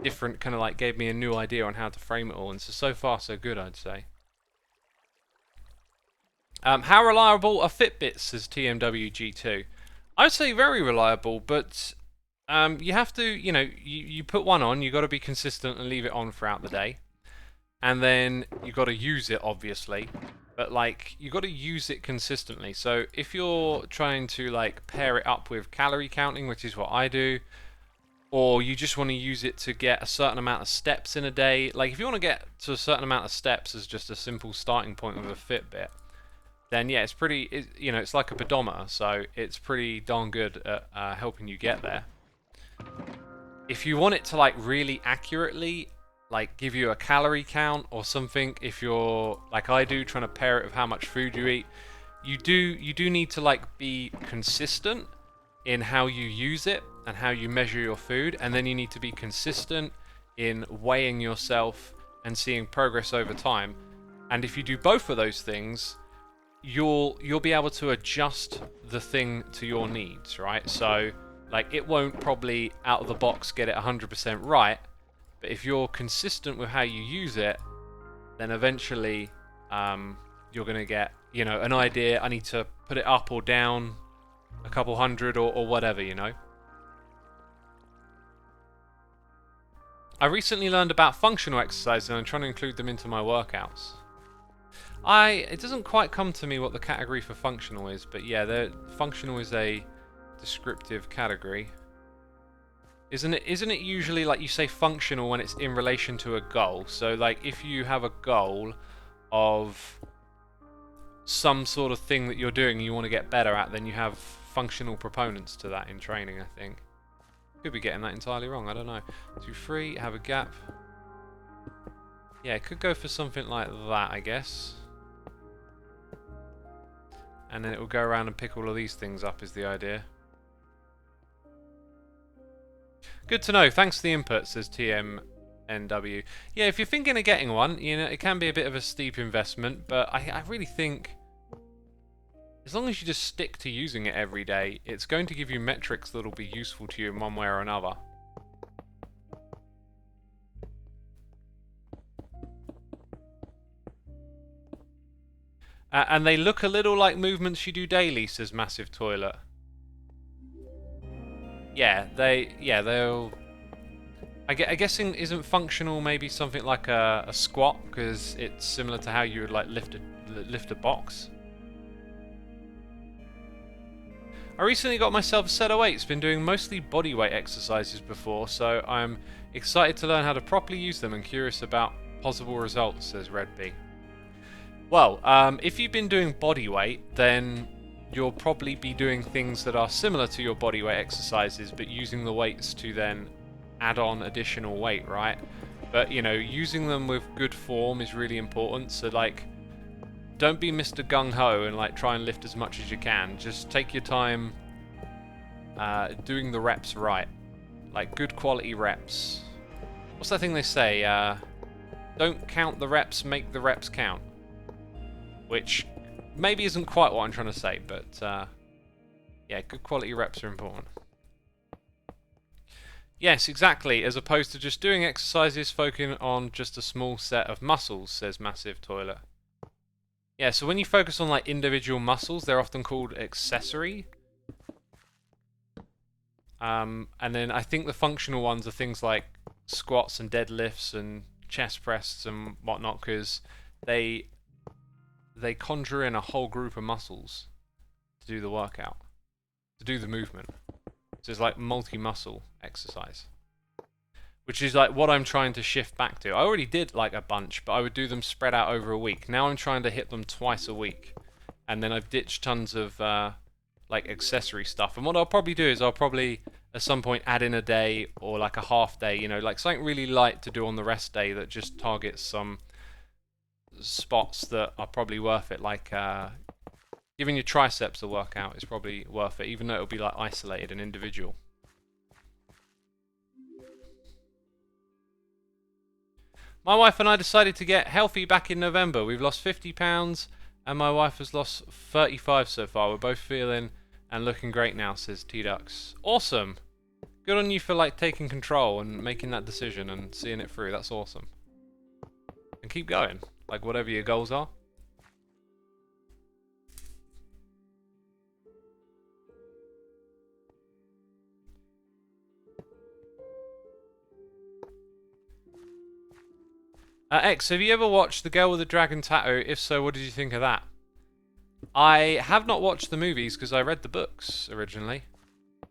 different kind of like gave me a new idea on how to frame it all, and so far so good, I'd say. How reliable are Fitbits, says TMWG2? I would say very reliable, but you have to, you know, you put one on, you got to be consistent and leave it on throughout the day. And then you got to use it, obviously, but like you got to use it consistently. So if you're trying to like pair it up with calorie counting, which is what I do, or you just want to use it to get a certain amount of steps in a day, like if you want to get to a certain amount of steps as just a simple starting point with a Fitbit, then yeah, it's pretty, you know, it's like a pedometer, so it's pretty darn good at helping you get there. If you want it to like really accurately like give you a calorie count or something, if you're like I do trying to pair it with how much food you eat, you do need to like be consistent in how you use it and how you measure your food, and then you need to be consistent in weighing yourself and seeing progress over time. And if you do both of those things, you'll be able to adjust the thing to your needs, right? So like it won't probably out of the box get it 100% right, but if you're consistent with how you use it, then eventually you're going to get, you know, an idea. I need to put it up or down a couple hundred or whatever, you know. I recently learned about functional exercises and I'm trying to include them into my workouts. It doesn't quite come to me what the category for functional is, but yeah, functional is a descriptive category. Isn't it usually like you say functional when it's in relation to a goal? So like if you have a goal of some sort of thing that you're doing and you want to get better at, then you have functional proponents to that in training, I think. Could be getting that entirely wrong, I don't know. 2, 3, have a gap. Yeah, it could go for something like that, I guess. And then it will go around and pick all of these things up is the idea. Good to know. Thanks for the input, says TMNW. Yeah, if you're thinking of getting one, you know, it can be a bit of a steep investment, but I really think as long as you just stick to using it every day, it's going to give you metrics that'll be useful to you in one way or another. And they look a little like movements you do daily, says Massive Toilet. Yeah, they'll... I guessing isn't functional maybe something like a squat, because it's similar to how you would like lift a box. I recently got myself a set of weights, been doing mostly bodyweight exercises before, so I'm excited to learn how to properly use them and curious about possible results, says Redby. Well, if you've been doing bodyweight, then you'll probably be doing things that are similar to your bodyweight exercises, but using the weights to then add on additional weight, right? But, you know, using them with good form is really important, so like, don't be Mr. Gung-Ho and like try and lift as much as you can. Just take your time doing the reps right. Like good quality reps. What's that thing they say? Don't count the reps, make the reps count. Which maybe isn't quite what I'm trying to say, but yeah, good quality reps are important. Yes, exactly, as opposed to just doing exercises focusing on just a small set of muscles, says Massive Toilet. Yeah, so when you focus on like individual muscles, they're often called accessory. And then I think the functional ones are things like squats and deadlifts and chest press and whatnot, because they conjure in a whole group of muscles to do the workout, to do the movement. So it's like multi-muscle exercise, which is like what I'm trying to shift back to. I already did like a bunch, but I would do them spread out over a week. Now I'm trying to hit them twice a week, and then I've ditched tons of like accessory stuff. And what I'll probably do is I'll probably at some point add in a day or like a half day, you know, like something really light to do on the rest day that just targets some spots that are probably worth it, like giving your triceps a workout is probably worth it, even though it'll be like isolated and individual. My wife and I decided to get healthy back in November. We've lost 50 pounds and my wife has lost 35 so far. We're both feeling and looking great now, says T-Dux. Awesome. Good on you for like taking control and making that decision and seeing it through. That's awesome. And keep going, like whatever your goals are. X, have you ever watched The Girl with the Dragon Tattoo? If so, what did you think of that? I have not watched the movies because I read the books originally.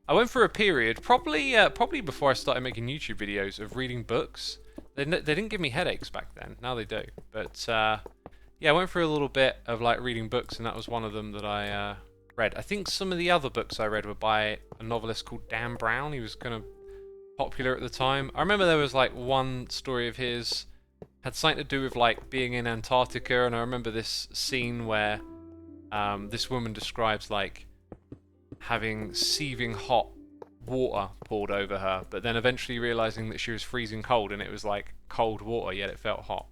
I went through a period, probably before I started making YouTube videos, of reading books. They didn't give me headaches back then. Now they do. But yeah, I went through a little bit of like reading books, and that was one of them that I read. I think some of the other books I read were by a novelist called Dan Brown. He was kind of popular at the time. I remember there was like one story of his had something to do with like being in Antarctica, and I remember this scene where this woman describes like having seething hot water poured over her, but then eventually realizing that she was freezing cold and it was like cold water, yet it felt hot.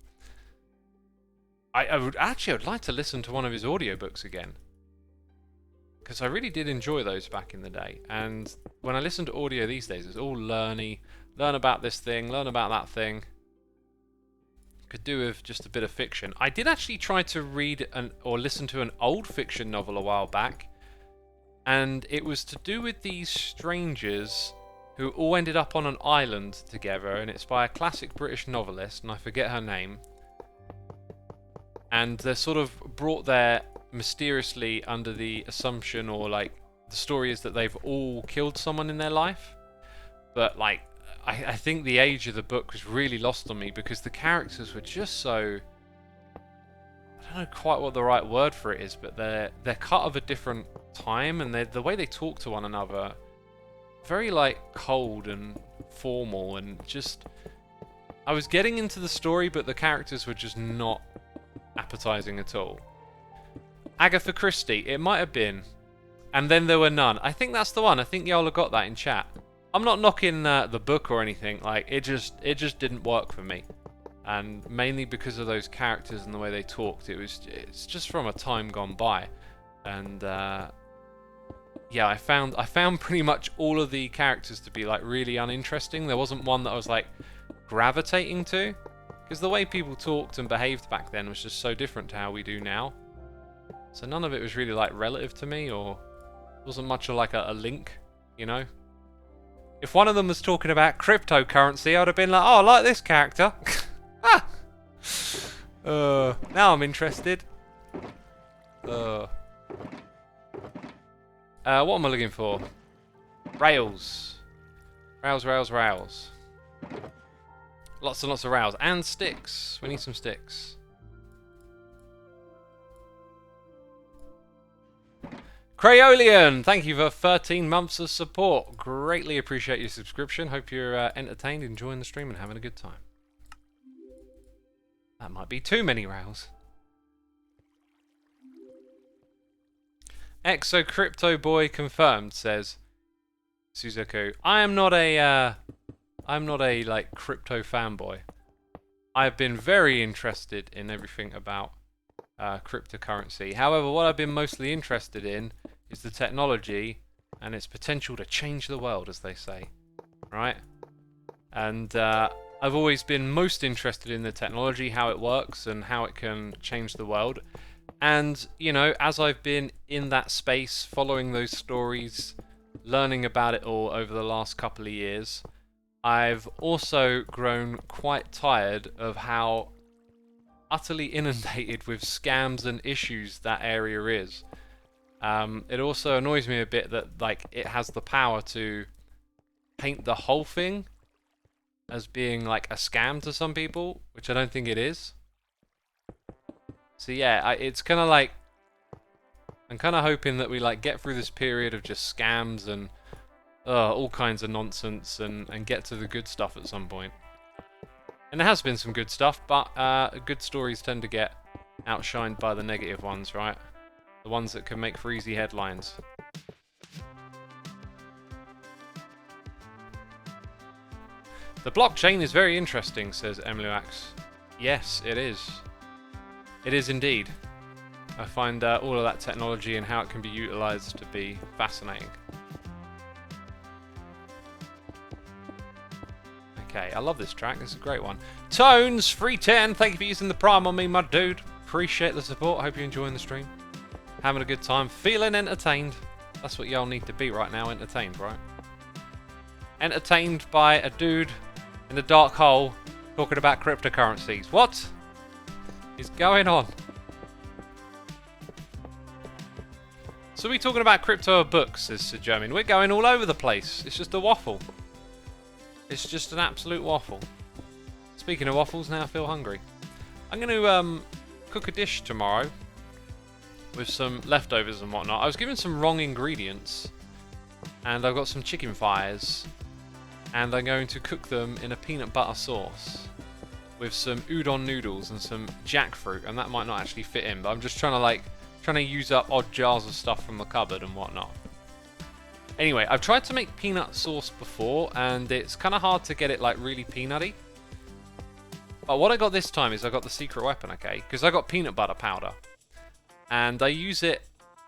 I would like to listen to one of his audiobooks again, because I really did enjoy those back in the day. And when I listen to audio these days, it's all learny. Learn about this thing, learn about that thing. Could do with just a bit of fiction. I did actually try to read or listen to an old fiction novel a while back, and it was to do with these strangers who all ended up on an island together, and it's by a classic British novelist, and I forget her name. And they're sort of brought there mysteriously under the assumption, or like the story is that they've all killed someone in their life, but like I think the age of the book was really lost on me because the characters were just so, I don't know quite what the right word for it is, but they're cut of a different time, and the way they talk to one another, very like cold and formal, and just, I was getting into the story, but the characters were just not appetizing at all. Agatha Christie, it might have been, and then there were none. I think that's the one. I think y'all have got that in chat. I'm not knocking the book or anything. Like it just didn't work for me, and mainly because of those characters and the way they talked. It's just from a time gone by, and yeah, I found pretty much all of the characters to be like really uninteresting. There wasn't one that I was like gravitating to, because the way people talked and behaved back then was just so different to how we do now. So none of it was really like relative to me, or wasn't much of like a link, you know? If one of them was talking about cryptocurrency, I'd have been like, oh, I like this character. Ah! Now I'm interested. What am I looking for? Rails. Rails. Lots and lots of rails. And sticks. We need some sticks. Crayolean, thank you for 13 months of support. Greatly appreciate your subscription. Hope you're entertained, enjoying the stream, and having a good time. That might be too many rails. Exo Crypto Boy confirmed, says Suzuku. I'm not a like crypto fanboy. I've been very interested in everything about cryptocurrency. However, what I've been mostly interested in is the technology and its potential to change the world, as they say, right? And I've always been most interested in the technology, how it works, and how it can change the world. And, you know, as I've been in that space, following those stories, learning about it all over the last couple of years, I've also grown quite tired of how utterly inundated with scams and issues that area is. It also annoys me a bit that like it has the power to paint the whole thing as being like a scam to some people, which I don't think it is. So yeah, it's kind of like I'm kind of hoping that we like get through this period of just scams and all kinds of nonsense and get to the good stuff at some point. And there has been some good stuff, but good stories tend to get outshined by the negative ones, right? The ones that can make for easy headlines. The blockchain is very interesting, says Emiluax. Yes, it is. It is indeed. I find all of that technology and how it can be utilized to be fascinating. Okay, I love this track. This is a great one. Tones 310, thank you for using the Prime on me, my dude. Appreciate the support. Hope you're enjoying the stream. Having a good time. Feeling entertained. That's what y'all need to be right now. Entertained, right? Entertained by a dude in a dark hole talking about cryptocurrencies. What is going on? So we're talking about crypto books, says Sir German. We're going all over the place. It's just a waffle. It's just an absolute waffle. Speaking of waffles, now I feel hungry. I'm going to cook a dish tomorrow with some leftovers and whatnot. I was given some wrong ingredients, and I've got some chicken thighs, and I'm going to cook them in a peanut butter sauce with some udon noodles and some jackfruit, and that might not actually fit in, but I'm just trying to use up odd jars of stuff from the cupboard and whatnot. Anyway, I've tried to make peanut sauce before, and it's kind of hard to get it like really peanutty. But what I got this time is I got the secret weapon, okay? Because I got peanut butter powder. And I use it,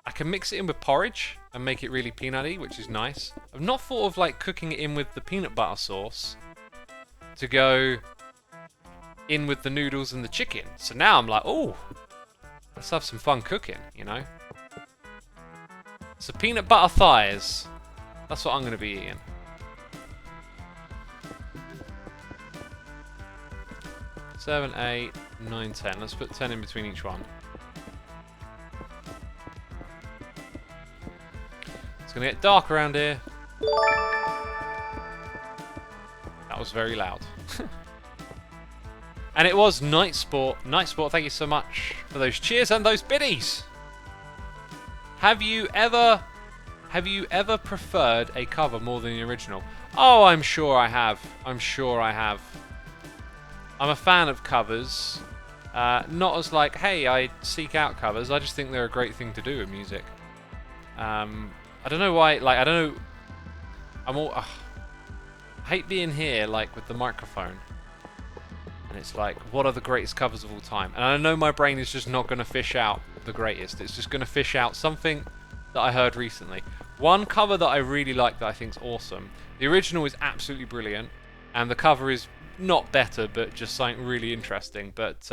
I can mix it in with porridge and make it really peanutty, which is nice. I've not thought of like cooking it in with the peanut butter sauce to go in with the noodles and the chicken. So now I'm like, oh, let's have some fun cooking, you know? So peanut butter thighs. That's what I'm going to be eating. 7, 8, 9, 10. Let's put 10 in between each one. It's going to get dark around here. That was very loud. And it was Night Sport. Night Sport, thank you so much for those cheers and those biddies. Have you ever preferred a cover more than the original? Oh, I'm sure I have. I'm sure I have. I'm a fan of covers. Not as like, hey, I seek out covers. I just think they're a great thing to do in music. I don't know why, like, I don't know. I hate being here, like, with the microphone. And it's like, what are the greatest covers of all time? And I know my brain is just not going to fish out the greatest. It's just going to fish out something that I heard recently. One cover that I really like that I think is awesome. The original is absolutely brilliant. And the cover is not better, but just something really interesting. But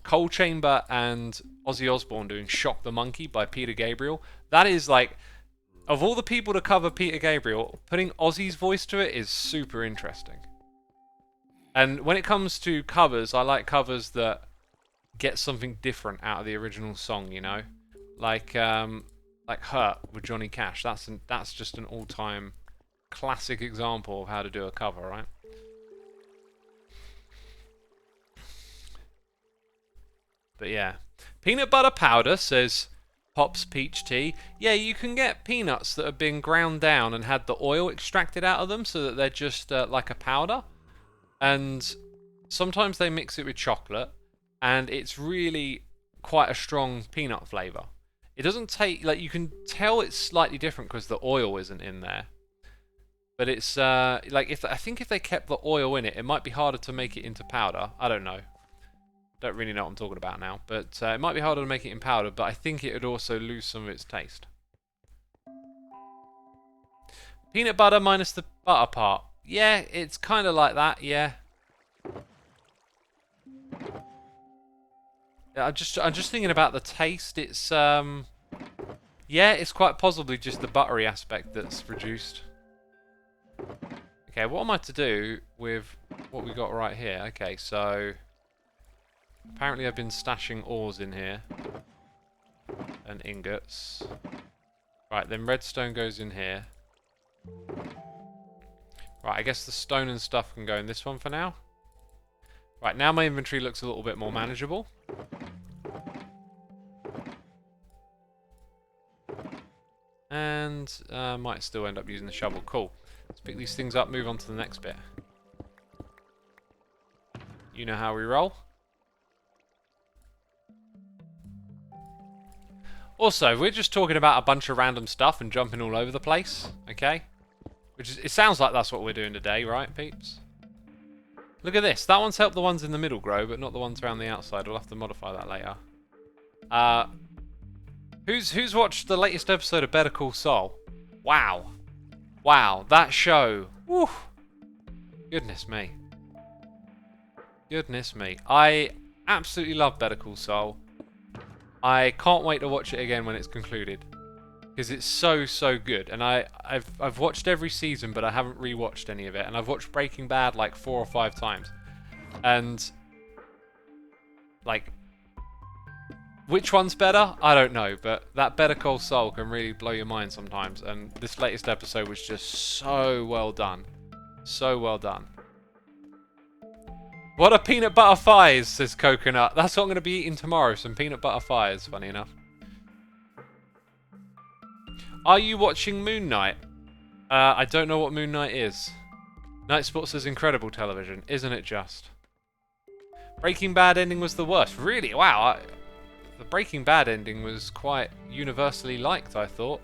Coal Chamber and Ozzy Osbourne doing Shock the Monkey by Peter Gabriel. That is like, of all the people to cover Peter Gabriel, putting Ozzy's voice to it is super interesting. And when it comes to covers, I like covers that get something different out of the original song, you know? Like Hurt with Johnny Cash. That's just an all-time classic example of how to do a cover, right? But yeah. Peanut butter powder, says Pops Peach Tea. Yeah, you can get peanuts that have been ground down and had the oil extracted out of them so that they're just like a powder. And sometimes they mix it with chocolate, and it's really quite a strong peanut flavour. It doesn't take, like, you can tell it's slightly different because the oil isn't in there. But it's, like, I think if they kept the oil in it, it might be harder to make it into powder. I don't know. Don't really know what I'm talking about now. But it might be harder to make it in powder, but I think it would also lose some of its taste. Peanut butter minus the butter part. Yeah, it's kind of like that, yeah. I'm just thinking about the taste. It's, yeah, it's quite possibly just the buttery aspect that's reduced. Okay, what am I to do with what we got right here? Okay, so apparently I've been stashing ores in here. And ingots. Right, then redstone goes in here. Right, I guess the stone and stuff can go in this one for now. Right, now my inventory looks a little bit more manageable. And might still end up using the shovel. Cool. Let's pick these things up, move on to the next bit. You know how we roll. Also, we're just talking about a bunch of random stuff and jumping all over the place, okay? Which is, it sounds like that's what we're doing today, right, peeps? Look at this. That one's helped the ones in the middle grow, but not the ones around the outside. We'll have to modify that later. Who's watched the latest episode of Better Call Saul? Wow. Wow, that show. Woo. Goodness me. Goodness me. I absolutely love Better Call Saul. I can't wait to watch it again when it's concluded. Because it's so good. And I've watched every season, but I haven't rewatched any of it. And I've watched Breaking Bad like 4 or 5 times. And like, which one's better? I don't know, but that Better Call Saul can really blow your mind sometimes. And this latest episode was just so well done. So well done. What are peanut butter fires, says Coconut. That's what I'm going to be eating tomorrow, some peanut butter fires, funny enough. Are you watching Moon Knight? I don't know what Moon Knight is. Night Sports is incredible television, isn't it just? Breaking Bad ending was the worst. Really? Wow. The Breaking Bad ending was quite universally liked, I thought.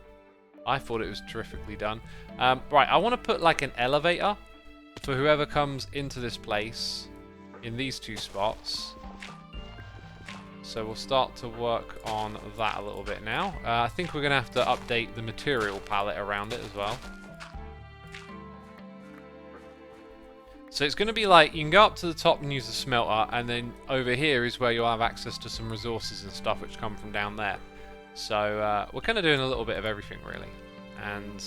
I thought it was terrifically done. Right, I want to put like an elevator for whoever comes into this place in these 2 spots. So we'll start to work on that a little bit now. I think we're going to have to update the material palette around it as well. So it's going to be like, you can go up to the top and use the smelter, and then over here is where you'll have access to some resources and stuff which come from down there. So we're kind of doing a little bit of everything really. And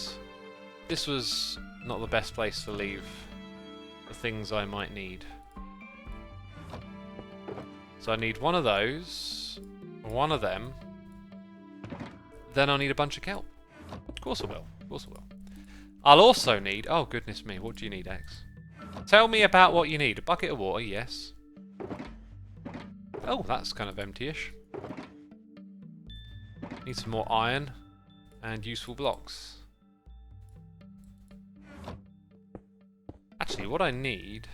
this was not the best place to leave the things I might need. So I need one of those, one of them, then I'll need a bunch of kelp. Of course I will, of course I will. I'll also need, oh goodness me, what do you need, X? Tell me about what you need. A bucket of water, yes. Oh, that's kind of empty-ish. Need some more iron and useful blocks. Actually, what I need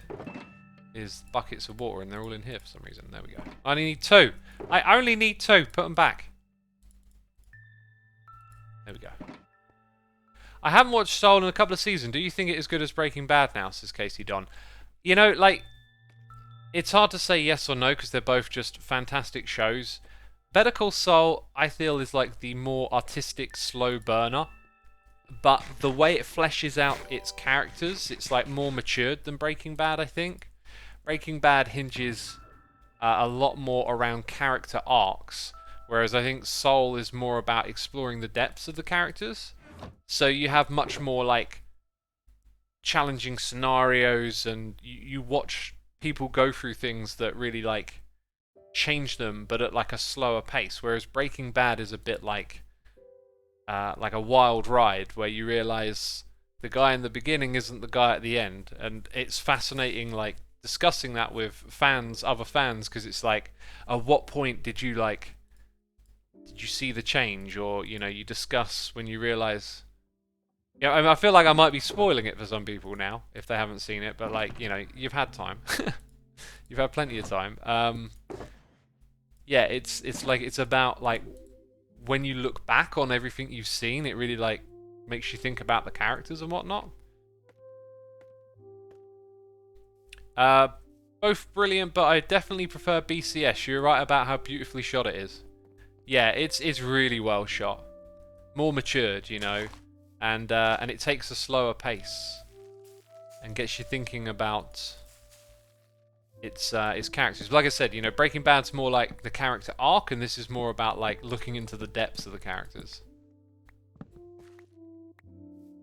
is buckets of water, and they're all in here for some reason. There we go. I only need 2. I only need 2. Put them back. There we go. I haven't watched Soul in a couple of seasons. Do you think it is good as Breaking Bad now, says Casey Don? You know, like, it's hard to say yes or no because they're both just fantastic shows. Better Call Saul, I feel, is like the more artistic, slow burner. But the way it fleshes out its characters, it's like more matured than Breaking Bad, I think. Breaking Bad hinges a lot more around character arcs, whereas I think Soul is more about exploring the depths of the characters. So you have much more like challenging scenarios, and you watch people go through things that really like change them, but at like a slower pace. Whereas Breaking Bad is a bit like a wild ride where you realize the guy in the beginning isn't the guy at the end, and it's fascinating like discussing that with fans, other fans, because it's like, at what point did you see the change, or you discuss when you realize. Yeah, I mean, I feel like I might be spoiling it for some people now if they haven't seen it, but like you've had time, you've had plenty of time. Yeah, it's about like when you look back on everything you've seen, it really like makes you think about the characters and whatnot. Both brilliant, but I definitely prefer BCS. You're right about how beautifully shot it is. Yeah, it's really well shot, more matured, and it takes a slower pace and gets you thinking about its characters. But like I said, Breaking Bad's more like the character arc, and this is more about like looking into the depths of the characters.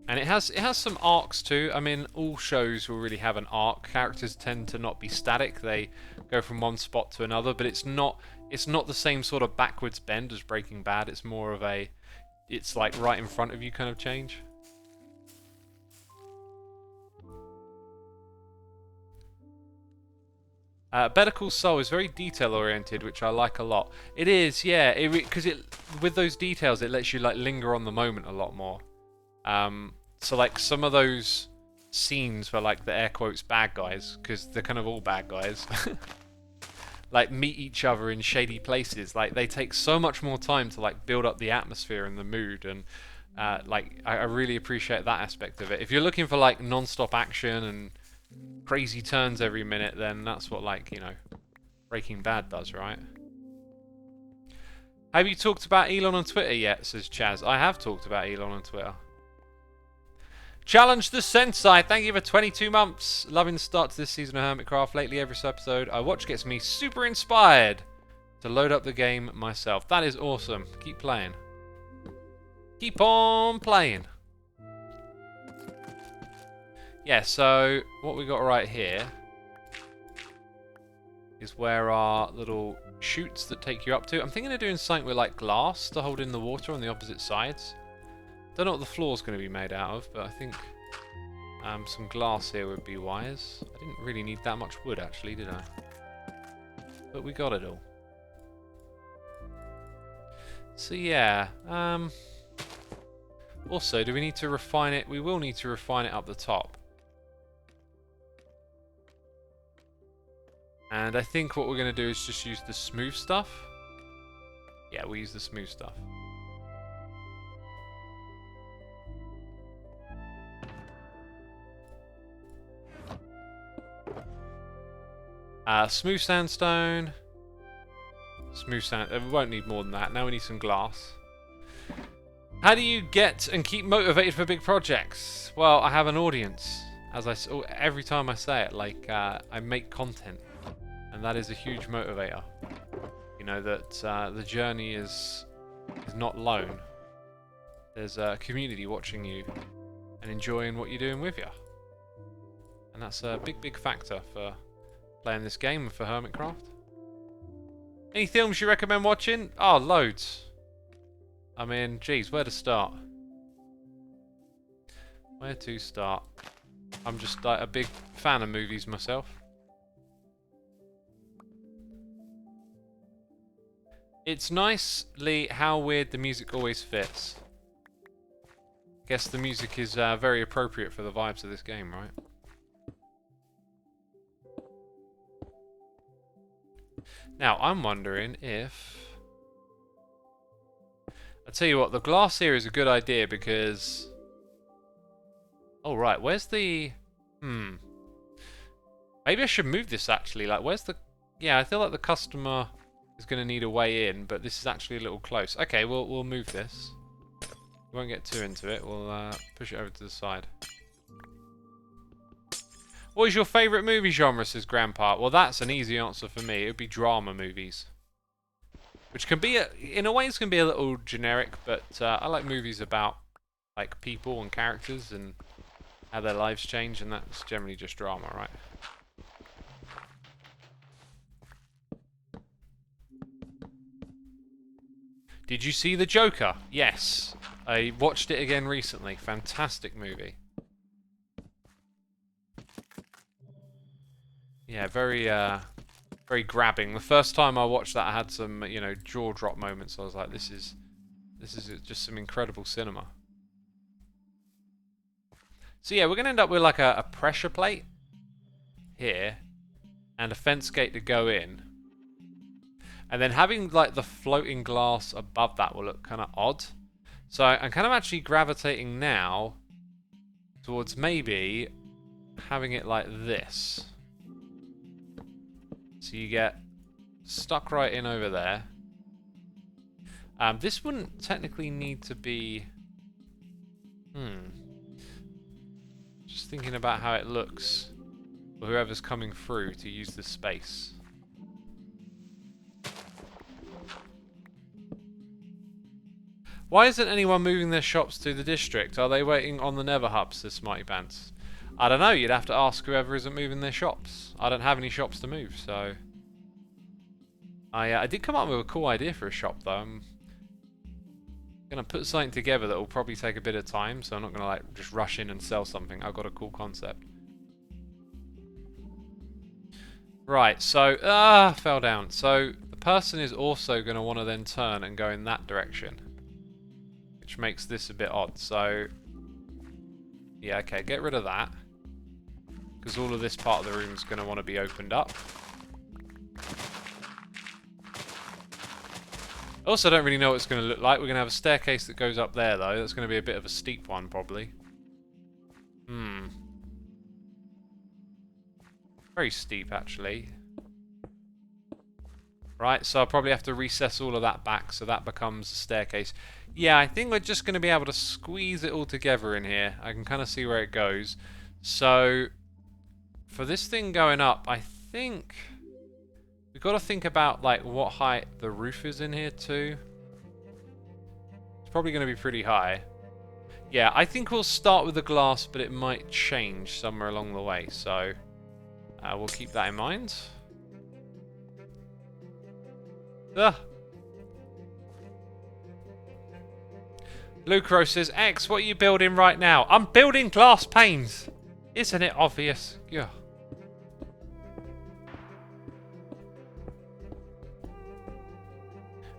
And it has some arcs too. I mean, all shows will really have an arc. Characters tend to not be static; they go from one spot to another. But it's not the same sort of backwards bend as Breaking Bad. It's more of it's like right in front of you kind of change. Better Call Saul is very detail oriented, which I like a lot. It is, yeah, because with those details, it lets you like linger on the moment a lot more. So like some of those scenes where like the air quotes bad guys, because they're kind of all bad guys, like meet each other in shady places. Like they take so much more time to like build up the atmosphere and the mood, and like I really appreciate that aspect of it. If you're looking for like non-stop action and crazy turns every minute, then that's what like Breaking Bad does, right? Have you talked about Elon on Twitter yet? Says Chaz. I have talked about Elon on Twitter. Challenge the Sensei, thank you for 22 months. Loving the start to this season of Hermitcraft. Lately, every episode I watch gets me super inspired to load up the game myself. That is awesome. Keep playing. Keep on playing. Yeah, so what we got right here is where our little chutes that take you up to. I'm thinking of doing something with like glass to hold in the water on the opposite sides. Don't know what the floor's going to be made out of, but I think some glass here would be wise. I didn't really need that much wood, actually, did I? But we got it all. So yeah. Also, do we need to refine it? We will need to refine it up the top. And I think what we're going to do is just use the smooth stuff. Yeah, we'll use the smooth stuff. Smooth sandstone. Smooth sand. We won't need more than that. Now we need some glass. How do you get and keep motivated for big projects? Well, I have an audience. As every time I say it, like I make content, and that is a huge motivator. That the journey is not lone. There's a community watching you and enjoying what you're doing with you, and that's a big factor for playing this game for Hermitcraft. Any films you recommend watching? Oh, loads. I mean, geez, where to start? Where to start? I'm just like a big fan of movies myself. It's nicely how weird the music always fits. Guess the music is very appropriate for the vibes of this game, right? Now, I'm wondering if... I'll tell you what, the glass here is a good idea because... Oh, right, where's the... Maybe I should move this, actually. Like, where's the... Yeah, I feel like the customer is going to need a way in, but this is actually a little close. Okay, we'll move this. We won't get too into it. We'll push it over to the side. What is your favourite movie genre, says Grandpa? Well, that's an easy answer for me. It would be drama movies. Which can be, in a way, it can be a little generic, but I like movies about like people and characters and how their lives change, and that's generally just drama, right? Did you see The Joker? Yes. I watched it again recently. Fantastic movie. Yeah, very grabbing. The first time I watched that, I had some, you know, jaw drop moments. I was like, this is just some incredible cinema. So yeah, we're gonna end up with like a pressure plate here, and a fence gate to go in, and then having like the floating glass above that will look kind of odd. So I'm kind of actually gravitating now towards maybe having it like this. So you get stuck right in over there. This wouldn't technically need to be... Just thinking about how it looks for whoever's coming through to use this space. Why isn't anyone moving their shops to the district? Are they waiting on the Nether Hub, says Smarty Pants. I don't know, you'd have to ask whoever isn't moving their shops. I don't have any shops to move, so... I did come up with a cool idea for a shop, though. I'm gonna put something together that will probably take a bit of time, so I'm not gonna like just rush in and sell something. I've got a cool concept. Right, so... fell down. So, the person is also gonna want to then turn and go in that direction. Which makes this a bit odd, so... Yeah, okay, get rid of that. Because all of this part of the room is going to want to be opened up. I also don't really know what it's going to look like. We're going to have a staircase that goes up there, though. That's going to be a bit of a steep one, probably. Very steep, actually. Right, so I'll probably have to recess all of that back, so that becomes a staircase. Yeah, I think we're just going to be able to squeeze it all together in here. I can kind of see where it goes. So, for this thing going up, I think... We've got to think about, like, what height the roof is in here, too. It's probably going to be pretty high. Yeah, I think we'll start with the glass, but it might change somewhere along the way. So, we'll keep that in mind. Ugh. Lucro says, X, what are you building right now? I'm building glass panes. Isn't it obvious? Yeah.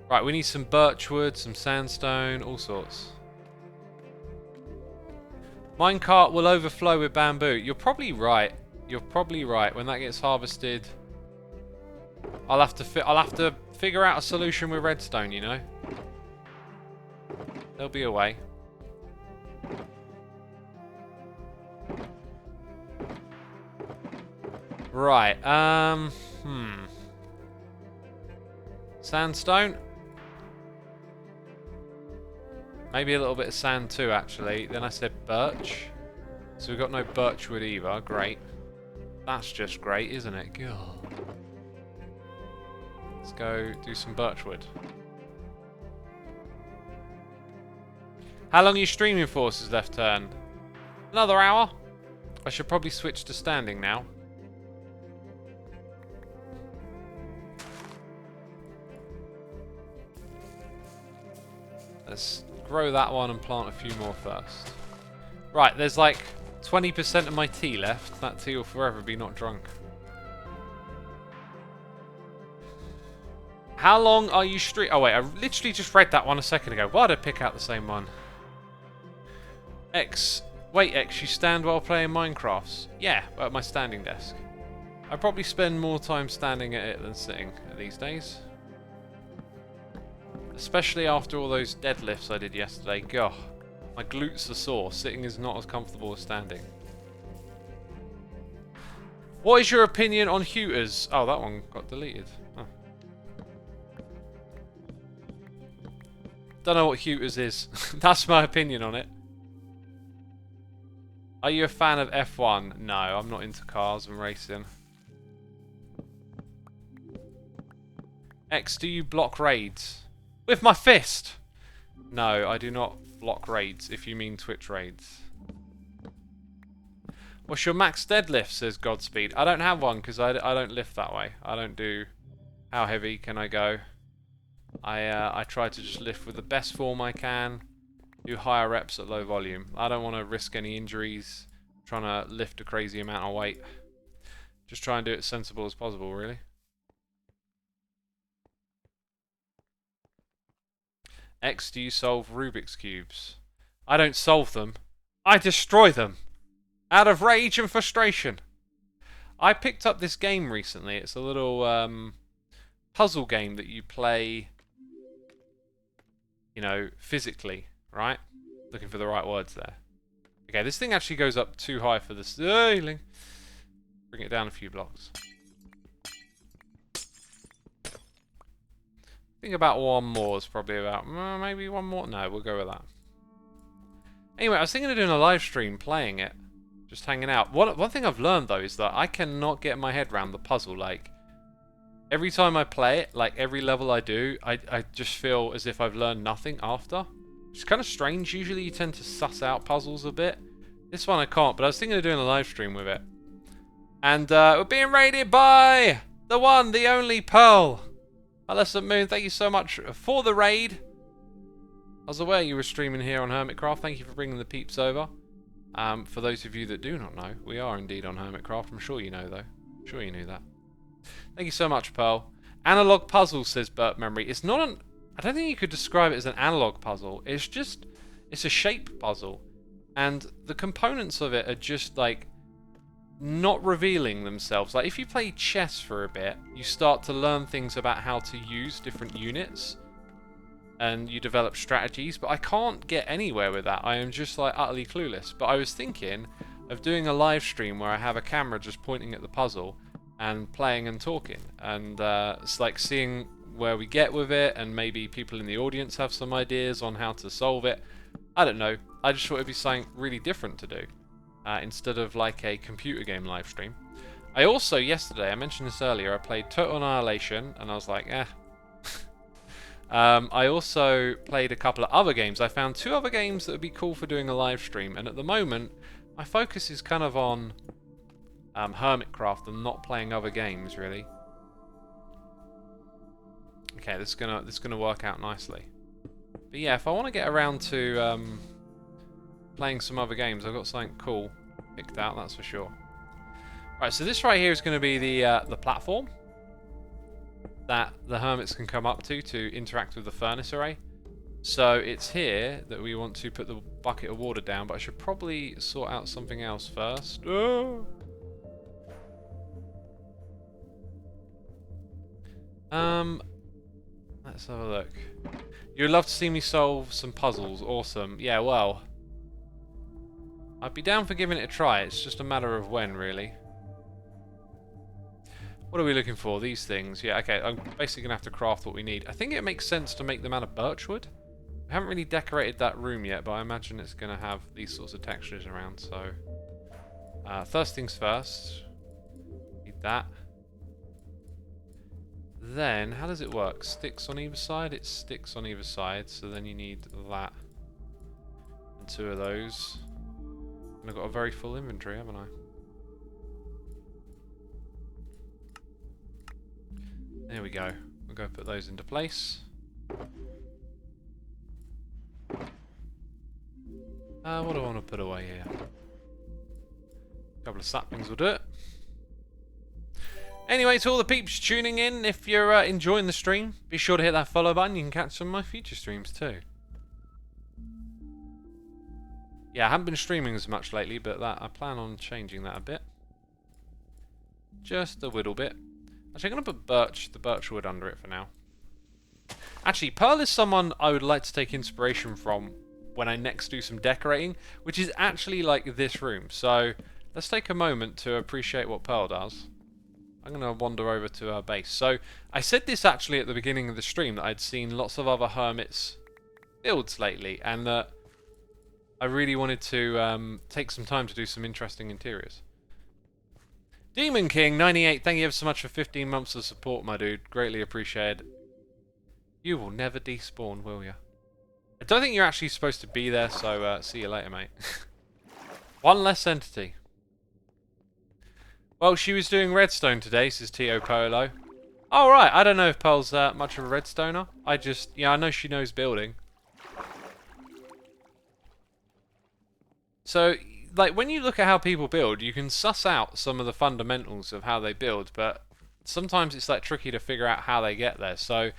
Right, we need some birchwood, some sandstone, all sorts. Minecart will overflow with bamboo. You're probably right. You're probably right. When that gets harvested, I'll have to figure out a solution with redstone, you know. There'll be a way. Right, Sandstone? Maybe a little bit of sand too, actually. Then I said birch. So we've got no birchwood either. Great. That's just great, isn't it? God. Let's go do some birchwood. How long are you streaming for, says Left Turn? Another hour? I should probably switch to standing now. Let's grow that one and plant a few more first. Right, there's like 20% of my tea left. That tea will forever be not drunk. How long are you Oh wait, I literally just read that one a second ago. Why did I pick out the same one? Wait, X, you stand while playing Minecrafts? Yeah, at my standing desk. I probably spend more time standing at it than sitting these days. Especially after all those deadlifts I did yesterday. Gosh, my glutes are sore. Sitting is not as comfortable as standing. What is your opinion on Hooters? Oh, that one got deleted. Oh. Don't know what Hooters is. That's my opinion on it. Are you a fan of F1? No, I'm not into cars and racing. X, do you block raids? With my fist! No, I do not block raids, if you mean Twitch raids. What's your max deadlift, says Godspeed. I don't have one, because I don't lift that way. I don't do... How heavy can I go? I try to just lift with the best form I can. Do higher reps at low volume. I don't want to risk any injuries. Trying to lift a crazy amount of weight. Just try and do it sensible as possible, really. X, do you solve Rubik's Cubes? I don't solve them. I destroy them. Out of rage and frustration. I picked up this game recently. It's a little puzzle game that you play, you know, physically, right? Looking for the right words there. Okay, this thing actually goes up too high for the ceiling. Bring it down a few blocks. I think about one more is probably about... maybe one more? No, we'll go with that. Anyway, I was thinking of doing a live stream playing it. Just hanging out. One thing I've learned, though, is that I cannot get my head around the puzzle. Like, every time I play it, like every level I do, I just feel as if I've learned nothing after. It's kind of strange. Usually you tend to suss out puzzles a bit. This one I can't, but I was thinking of doing a live stream with it. And we're being raided by the one, the only Pearl. Alyssa Moon, thank you so much for the raid. I was aware you were streaming here on Hermitcraft. Thank you for bringing the peeps over. For those of you that do not know, we are indeed on Hermitcraft. I'm sure you know, though. I'm sure you knew that. Thank you so much, Pearl. Analog puzzle, says Burt Memory. It's not an... I don't think you could describe it as an analog puzzle. It's just... It's a shape puzzle. And the components of it are just, like... not revealing themselves. Like, if you play chess for a bit, you start to learn things about how to use different units. And you develop strategies. But I can't get anywhere with that. I am just, like, utterly clueless. But I was thinking of doing a live stream where I have a camera just pointing at the puzzle and playing and talking. And it's like seeing where we get with it, and maybe people in the audience have some ideas on how to solve it. I don't know. I just thought it'd be something really different to do. Instead of like a computer game live stream. I also, yesterday, I mentioned this earlier, I played Total Annihilation, and I was like, eh. I also played a couple of other games. I found 2 other games that would be cool for doing a live stream, and at the moment, my focus is kind of on Hermitcraft and not playing other games, really. Okay, this is gonna work out nicely. But yeah, if I want to get around to playing some other games, I've got something cool picked out, that's for sure. Right, so this right here is going to be the platform that the hermits can come up to interact with the furnace array. So it's here that we want to put the bucket of water down, but I should probably sort out something else first. Oh. Let's have a look. You'd love to see me solve some puzzles. Awesome. Yeah, well, I'd be down for giving it a try. It's just a matter of when, really. What are we looking for? These things. Yeah, okay. I'm basically going to have to craft what we need. I think it makes sense to make them out of birchwood. I haven't really decorated that room yet, but I imagine it's going to have these sorts of textures around. So, first things first. Need that. Then, how does it work? Sticks on either side? It sticks on either side, so then you need that. And 2 of those. And I've got a very full inventory, haven't I? There we go. We'll go put those into place. What do I want to put away here? A couple of saplings will do it. Anyway, to all the peeps tuning in, if you're enjoying the stream, be sure to hit that follow button. You can catch some of my future streams too. Yeah, I haven't been streaming as much lately, but I plan on changing that a bit. Just a little bit. Actually, I'm going to put the birchwood under it for now. Actually, Pearl is someone I would like to take inspiration from when I next do some decorating, which is actually like this room. So, let's take a moment to appreciate what Pearl does. I'm going to wander over to her base. So, I said this actually at the beginning of the stream, that I'd seen lots of other hermits builds lately, and that I really wanted to take some time to do some interesting interiors. Demon King 98, thank you ever so much for 15 months of support, my dude. Greatly appreciated. You will never despawn, will you? I don't think you're actually supposed to be there, so see you later, mate. One less entity. Well, she was doing redstone today, says Tio Polo. Oh, right. I don't know if Pearl's much of a redstoner. I know she knows building. So, like, when you look at how people build, you can suss out some of the fundamentals of how they build, but sometimes it's, like, tricky to figure out how they get there. So,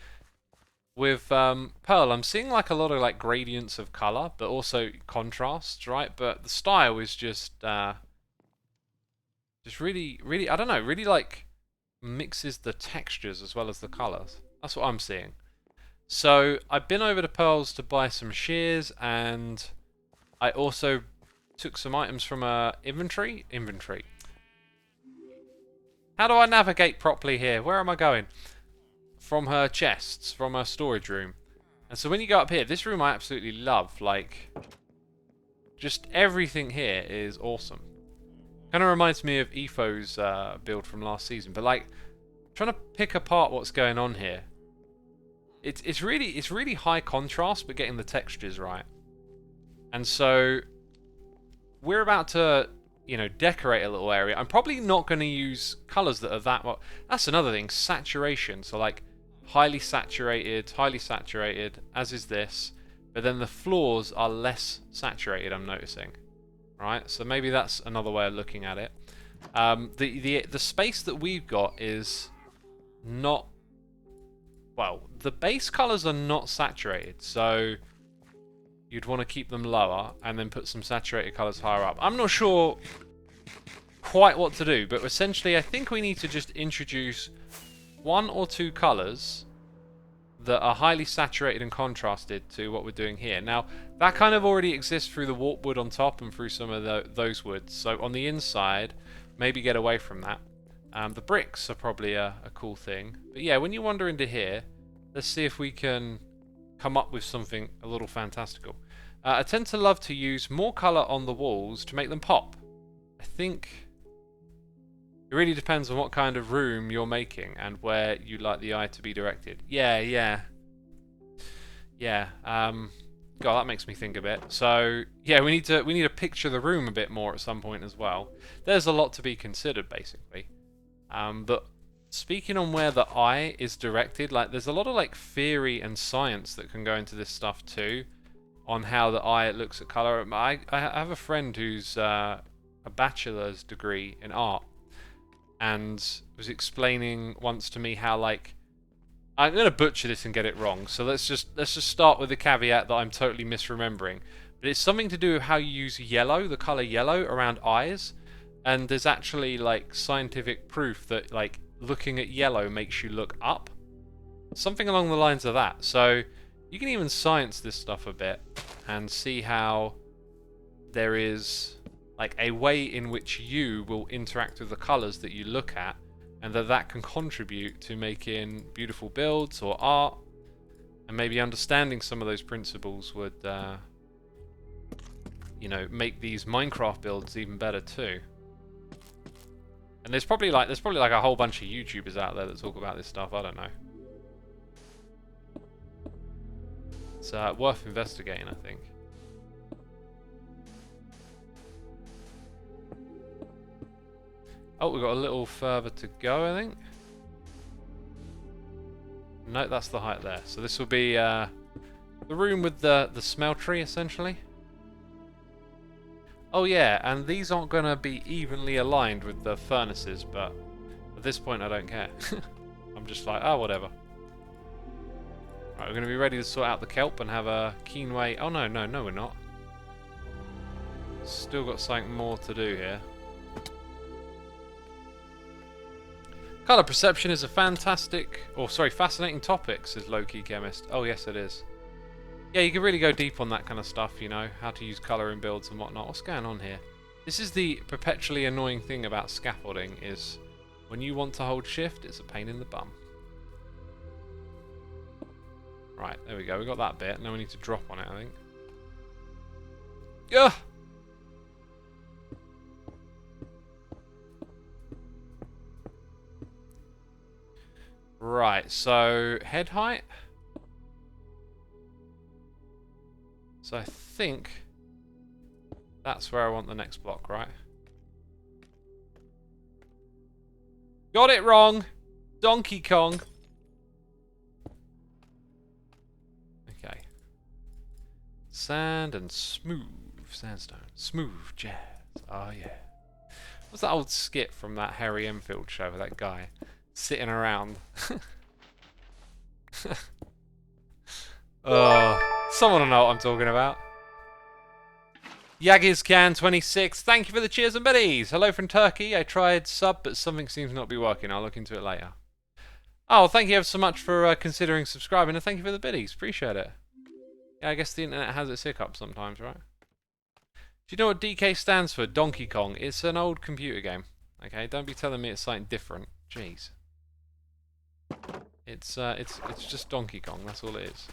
with Pearl, I'm seeing, like, a lot of, like, gradients of color, but also contrasts, right? But the style is just really, really, I don't know, really, like, mixes the textures as well as the colors. That's what I'm seeing. So, I've been over to Pearl's to buy some shears, and I also took some items from her inventory. How do I navigate properly here? Where am I going? From her chests, from her storage room. And so when you go up here, this room I absolutely love. Like, just everything here is awesome. Kind of reminds me of Etho's build from last season. But like, trying to pick apart what's going on here. It's really high contrast, but getting the textures right. And so we're about to, you know, decorate a little area. I'm probably not going to use colours that are that well. That's another thing, saturation. So like highly saturated, as is this. But then the floors are less saturated, I'm noticing. Right? So maybe that's another way of looking at it. The space that we've got is not, well, the base colours are not saturated. So you'd want to keep them lower and then put some saturated colours higher up. I'm not sure quite what to do, but essentially I think we need to just introduce one or two colours that are highly saturated and contrasted to what we're doing here. Now, that kind of already exists through the warp wood on top and through some of those woods. So on the inside, maybe get away from that. The bricks are probably a cool thing. But yeah, when you wander into here, let's see if we can come up with something a little fantastical. I tend to love to use more colour on the walls to make them pop. I think it really depends on what kind of room you're making and where you like the eye to be directed. Yeah. God, that makes me think a bit. So yeah, we need to picture the room a bit more at some point as well. There's a lot to be considered, basically. But speaking on where the eye is directed, like there's a lot of like theory and science that can go into this stuff too, on how the eye looks at color. I have a friend who's a bachelor's degree in art, and was explaining once to me how, like, I'm gonna butcher this and get it wrong. So let's just start with the caveat that I'm totally misremembering. But it's something to do with how you use yellow, the color yellow, around eyes. And there's actually like scientific proof that like looking at yellow makes you look up. Something along the lines of that. So you can even science this stuff a bit and see how there is like a way in which you will interact with the colors that you look at, and that can contribute to making beautiful builds or art. And maybe understanding some of those principles would you know, make these Minecraft builds even better too. And there's probably like a whole bunch of YouTubers out there that talk about this stuff. I don't know. It's worth investigating, I think. Oh, we've got a little further to go, I think. No, that's the height there. So this will be the room with the smeltery, essentially. Oh yeah, and these aren't going to be evenly aligned with the furnaces, but at this point I don't care. I'm just like, oh, whatever. Right, we're going to be ready to sort out the kelp and have a keen way. Oh, no, we're not. Still got something more to do here. Colour perception is a fascinating topic, says Low-Key Chemist. Oh, yes, it is. Yeah, you can really go deep on that kind of stuff, you know, how to use colour in builds and whatnot. What's going on here? This is the perpetually annoying thing about scaffolding, is when you want to hold shift, it's a pain in the bum. Right, there we go. We got that bit. Now we need to drop on it, I think. Ugh! Right, so head height. So I think that's where I want the next block, right? Got it wrong! Donkey Kong! Okay. Sand and smooth sandstone. Smooth jazz. Oh yeah. What's that old skit from that Harry Enfield show with that guy sitting around? Oh, someone will know what I'm talking about. Yagizcan26, thank you for the cheers and biddies. Hello from Turkey. I tried sub, but something seems not to be working. I'll look into it later. Oh, thank you ever so much for considering subscribing, and thank you for the biddies. Appreciate it. Yeah, I guess the internet has its hiccups sometimes, right? Do you know what DK stands for? Donkey Kong. It's an old computer game. Okay, don't be telling me it's something different. Jeez. It's just Donkey Kong. That's all it is.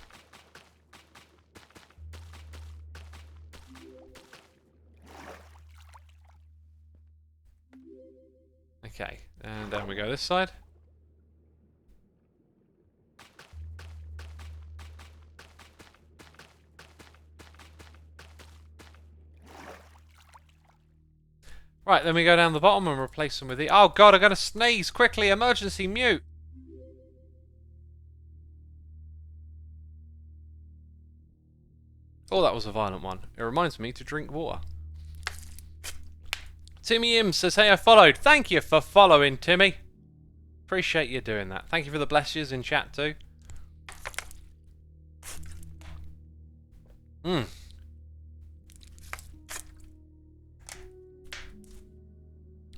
Okay, and then we go this side. Right, then we go down the bottom and replace them with the... Oh god, I'm gonna sneeze! Quickly, emergency mute! Oh, that was a violent one. It reminds me to drink water. Timmy Im says, hey, I followed. Thank you for following, Timmy. Appreciate you doing that. Thank you for the blessings in chat too.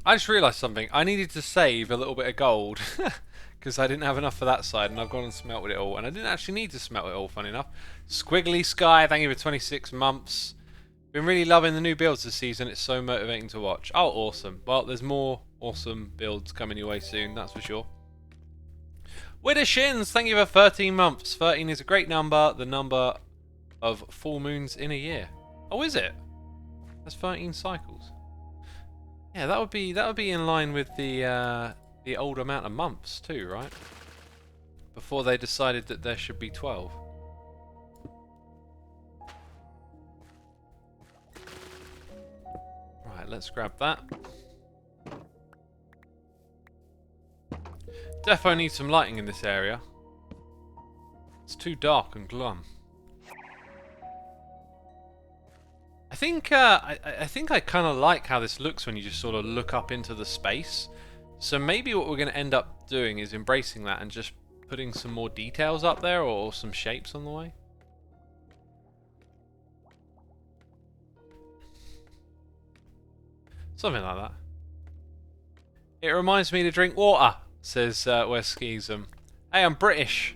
I just realised something. I needed to save a little bit of gold because I didn't have enough for that side, and I've gone and smelted it all. And I didn't actually need to smelt it all, funny enough. Squiggly Sky, thank you for 26 months. Been really loving the new builds this season. It's so motivating to watch. Oh, awesome. Well, there's more awesome builds coming your way soon, that's for sure. Widder Shins, thank you for 13 months. 13 is a great number, the number of full moons in a year. Oh, is it? That's 13 cycles. Yeah, that would be in line with the old amount of months too, right? Before they decided that there should be 12. Right, let's grab that. Defo needs some lighting in this area. It's too dark and glum. I think I kind of like how this looks when you just sort of look up into the space. So maybe what we're going to end up doing is embracing that and just putting some more details up there or some shapes on the way. Something like that. It reminds me to drink water, says Wes Skism. Hey, I'm British.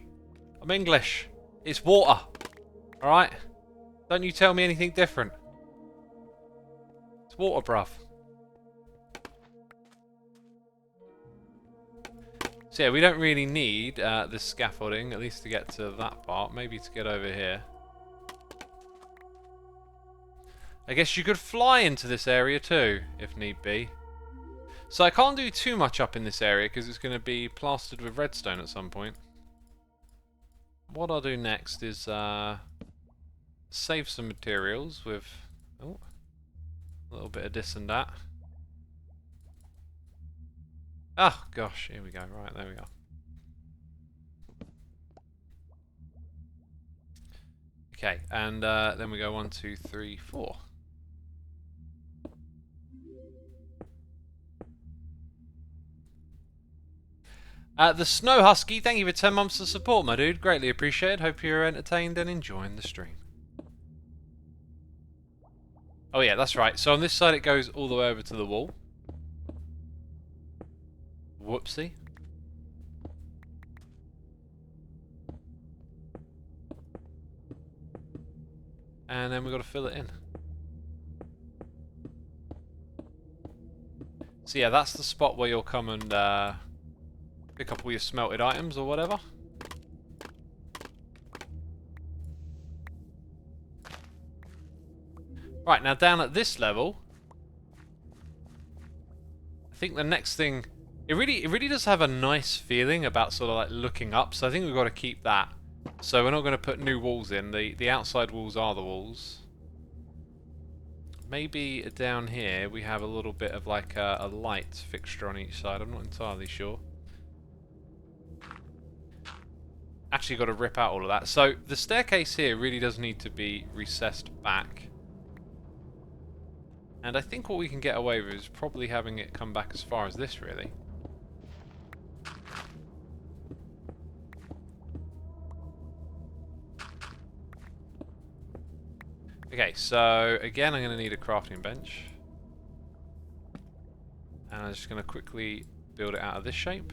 I'm English. It's water. Alright? Don't you tell me anything different. It's water, bruv. So yeah, we don't really need this scaffolding, at least to get to that part. Maybe to get over here. I guess you could fly into this area too, if need be. So I can't do too much up in this area because it's going to be plastered with redstone at some point. What I'll do next is save some materials with a little bit of this and that. Ah, gosh, here we go. Right, there we go. Okay, and then we go 1, 2, 3, 4. The Snow Husky, thank you for 10 months of support, my dude. Greatly appreciated. Hope you're entertained and enjoying the stream. Oh yeah, that's right. So on this side it goes all the way over to the wall. Whoopsie. And then we've got to fill it in. So yeah, that's the spot where you'll come and pick up all your smelted items or whatever. Right, now down at this level, I think the next thing... It really does have a nice feeling about sort of like looking up, so I think we've got to keep that. So we're not going to put new walls in. The outside walls are the walls. Maybe down here we have a little bit of like a light fixture on each side. I'm not entirely sure. Actually got to rip out all of that. So the staircase here really does need to be recessed back. And I think what we can get away with is probably having it come back as far as this, really. Okay, so again I'm going to need a crafting bench. And I'm just going to quickly build it out of this shape.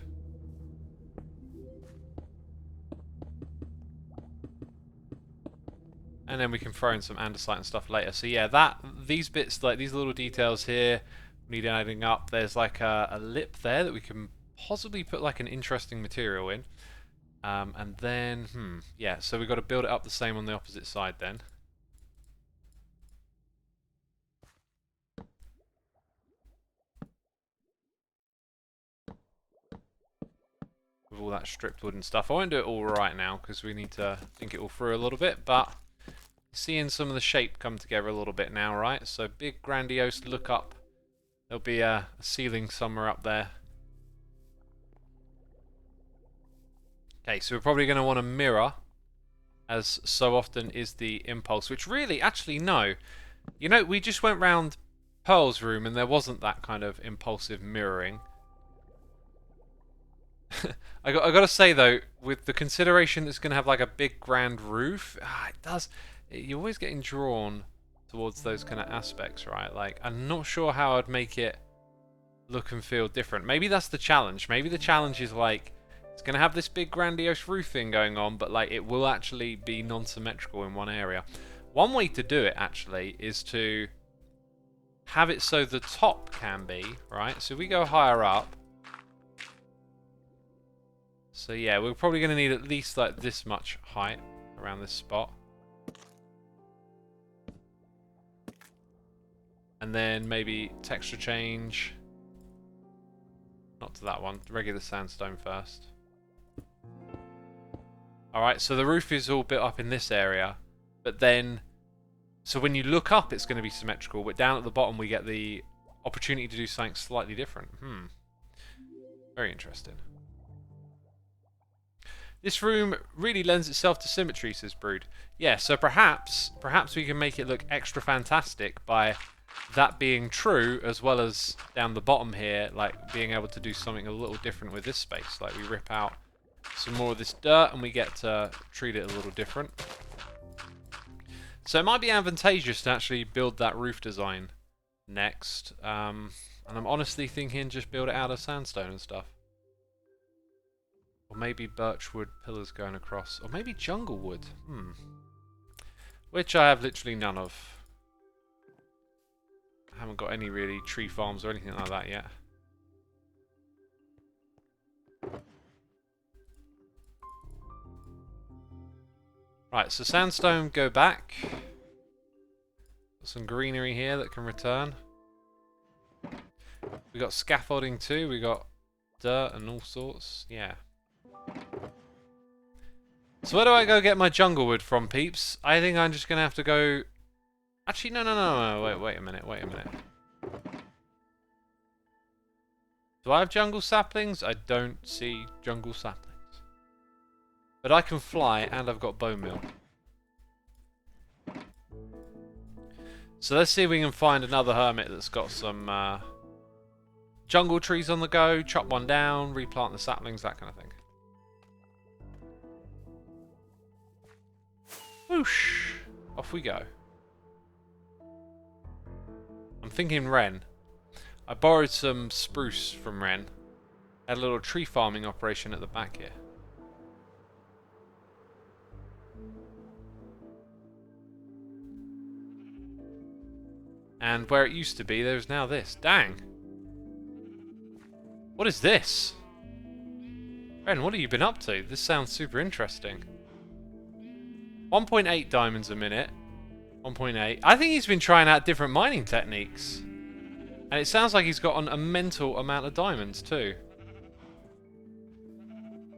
And then we can throw in some andesite and stuff later. So yeah, these bits, like these little details here, need adding up. There's like a lip there that we can possibly put like an interesting material in. And then, yeah, so we've got to build it up the same on the opposite side then. With all that stripped wood and stuff. I won't do it all right now because we need to think it all through a little bit, but seeing some of the shape come together a little bit now, right? So big, grandiose look up. There'll be a ceiling somewhere up there. Okay, so we're probably going to want to mirror, as so often is the impulse, which really, actually, no. You know, we just went round Pearl's room and there wasn't that kind of impulsive mirroring. I got to say though, with the consideration it's going to have like a big grand roof, it does. You're always getting drawn towards those kind of aspects, right? Like, I'm not sure how I'd make it look and feel different. Maybe that's the challenge. Maybe the challenge is like, it's going to have this big grandiose roof thing going on, but like it will actually be non-symmetrical in one area. One way to do it actually is to have it so the top can be, right? So we go higher up. So yeah, we're probably going to need at least like this much height around this spot. And then maybe texture change. Not to that one, regular sandstone first. Alright, so the roof is all built up in this area. But then, so when you look up it's going to be symmetrical, but down at the bottom we get the opportunity to do something slightly different. Very interesting. This room really lends itself to symmetry, says Brood. Yeah, so perhaps we can make it look extra fantastic by that being true, as well as down the bottom here, like being able to do something a little different with this space. Like we rip out some more of this dirt and we get to treat it a little different. So it might be advantageous to actually build that roof design next. And I'm honestly thinking just build it out of sandstone and stuff. Or maybe birchwood pillars going across. Or maybe jungle wood. Which I have literally none of. I haven't got any really tree farms or anything like that yet. Right, so sandstone go back. Got some greenery here that can return. We got scaffolding too. We got dirt and all sorts. Yeah. So where do I go get my jungle wood from, peeps? I think I'm just going to have to go... Actually, no. Wait a minute. Do I have jungle saplings? I don't see jungle saplings. But I can fly and I've got bone meal. So let's see if we can find another hermit that's got some jungle trees on the go. Chop one down, replant the saplings, that kind of thing. Whoosh! Off we go. I'm thinking Wren. I borrowed some spruce from Wren. Had a little tree farming operation at the back here. And where it used to be, there's now this. Dang! What is this? Wren, what have you been up to? This sounds super interesting. 1.8 diamonds a minute. 1.8. I think he's been trying out different mining techniques. And it sounds like he's got a mental amount of diamonds too.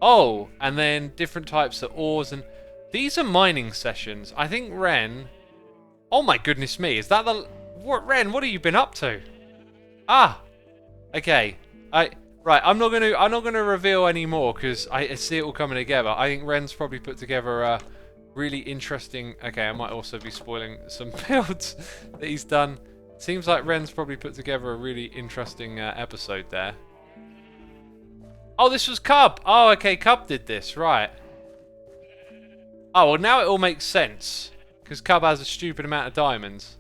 Oh, and then different types of ores. And these are mining sessions. I think Ren... Oh my goodness me, is that the... What, Ren, what have you been up to? Ah! Okay. Right, I'm not gonna reveal any more because I see it all coming together. I think Ren's probably put together a really interesting... Okay, I might also be spoiling some builds that he's done. Seems like Ren's probably put together a really interesting episode there. Oh, this was Cub! Oh, okay, Cub did this, right. Oh, well now it all makes sense. Because Cub has a stupid amount of diamonds.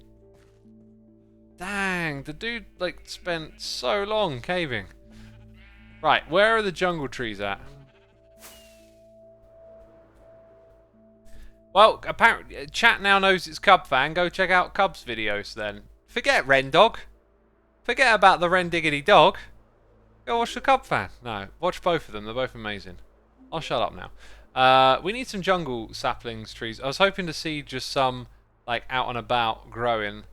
Dang, the dude, like, spent so long caving. Right, where are the jungle trees at? Well, apparently, chat now knows it's Cub fan. Go check out Cub's videos then. Forget Ren Dog. Forget about the Ren Diggity Dog. Go watch the Cub fan. No, watch both of them. They're both amazing. I'll shut up now. We need some jungle saplings, trees. I was hoping to see just some, like, out and about growing.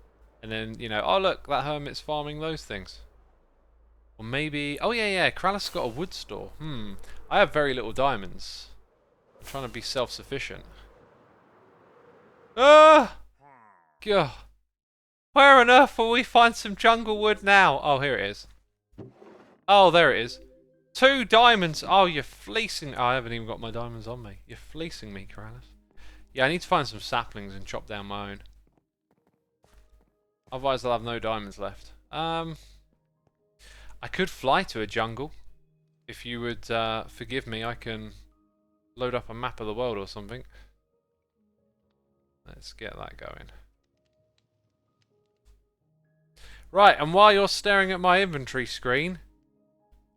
And then, you know, oh look, that hermit's farming those things. Or maybe... Oh yeah, Kralis got a wood store. I have very little diamonds. I'm trying to be self-sufficient. Ah! God. Where on earth will we find some jungle wood now? Oh, here it is. Oh, there it is. 2 diamonds. Oh, you're fleecing... Oh, I haven't even got my diamonds on me. You're fleecing me, Kralis. Yeah, I need to find some saplings and chop down my own. Otherwise, I'll have no diamonds left. I could fly to a jungle. If you would forgive me, I can load up a map of the world or something. Let's get that going. Right, and while you're staring at my inventory screen,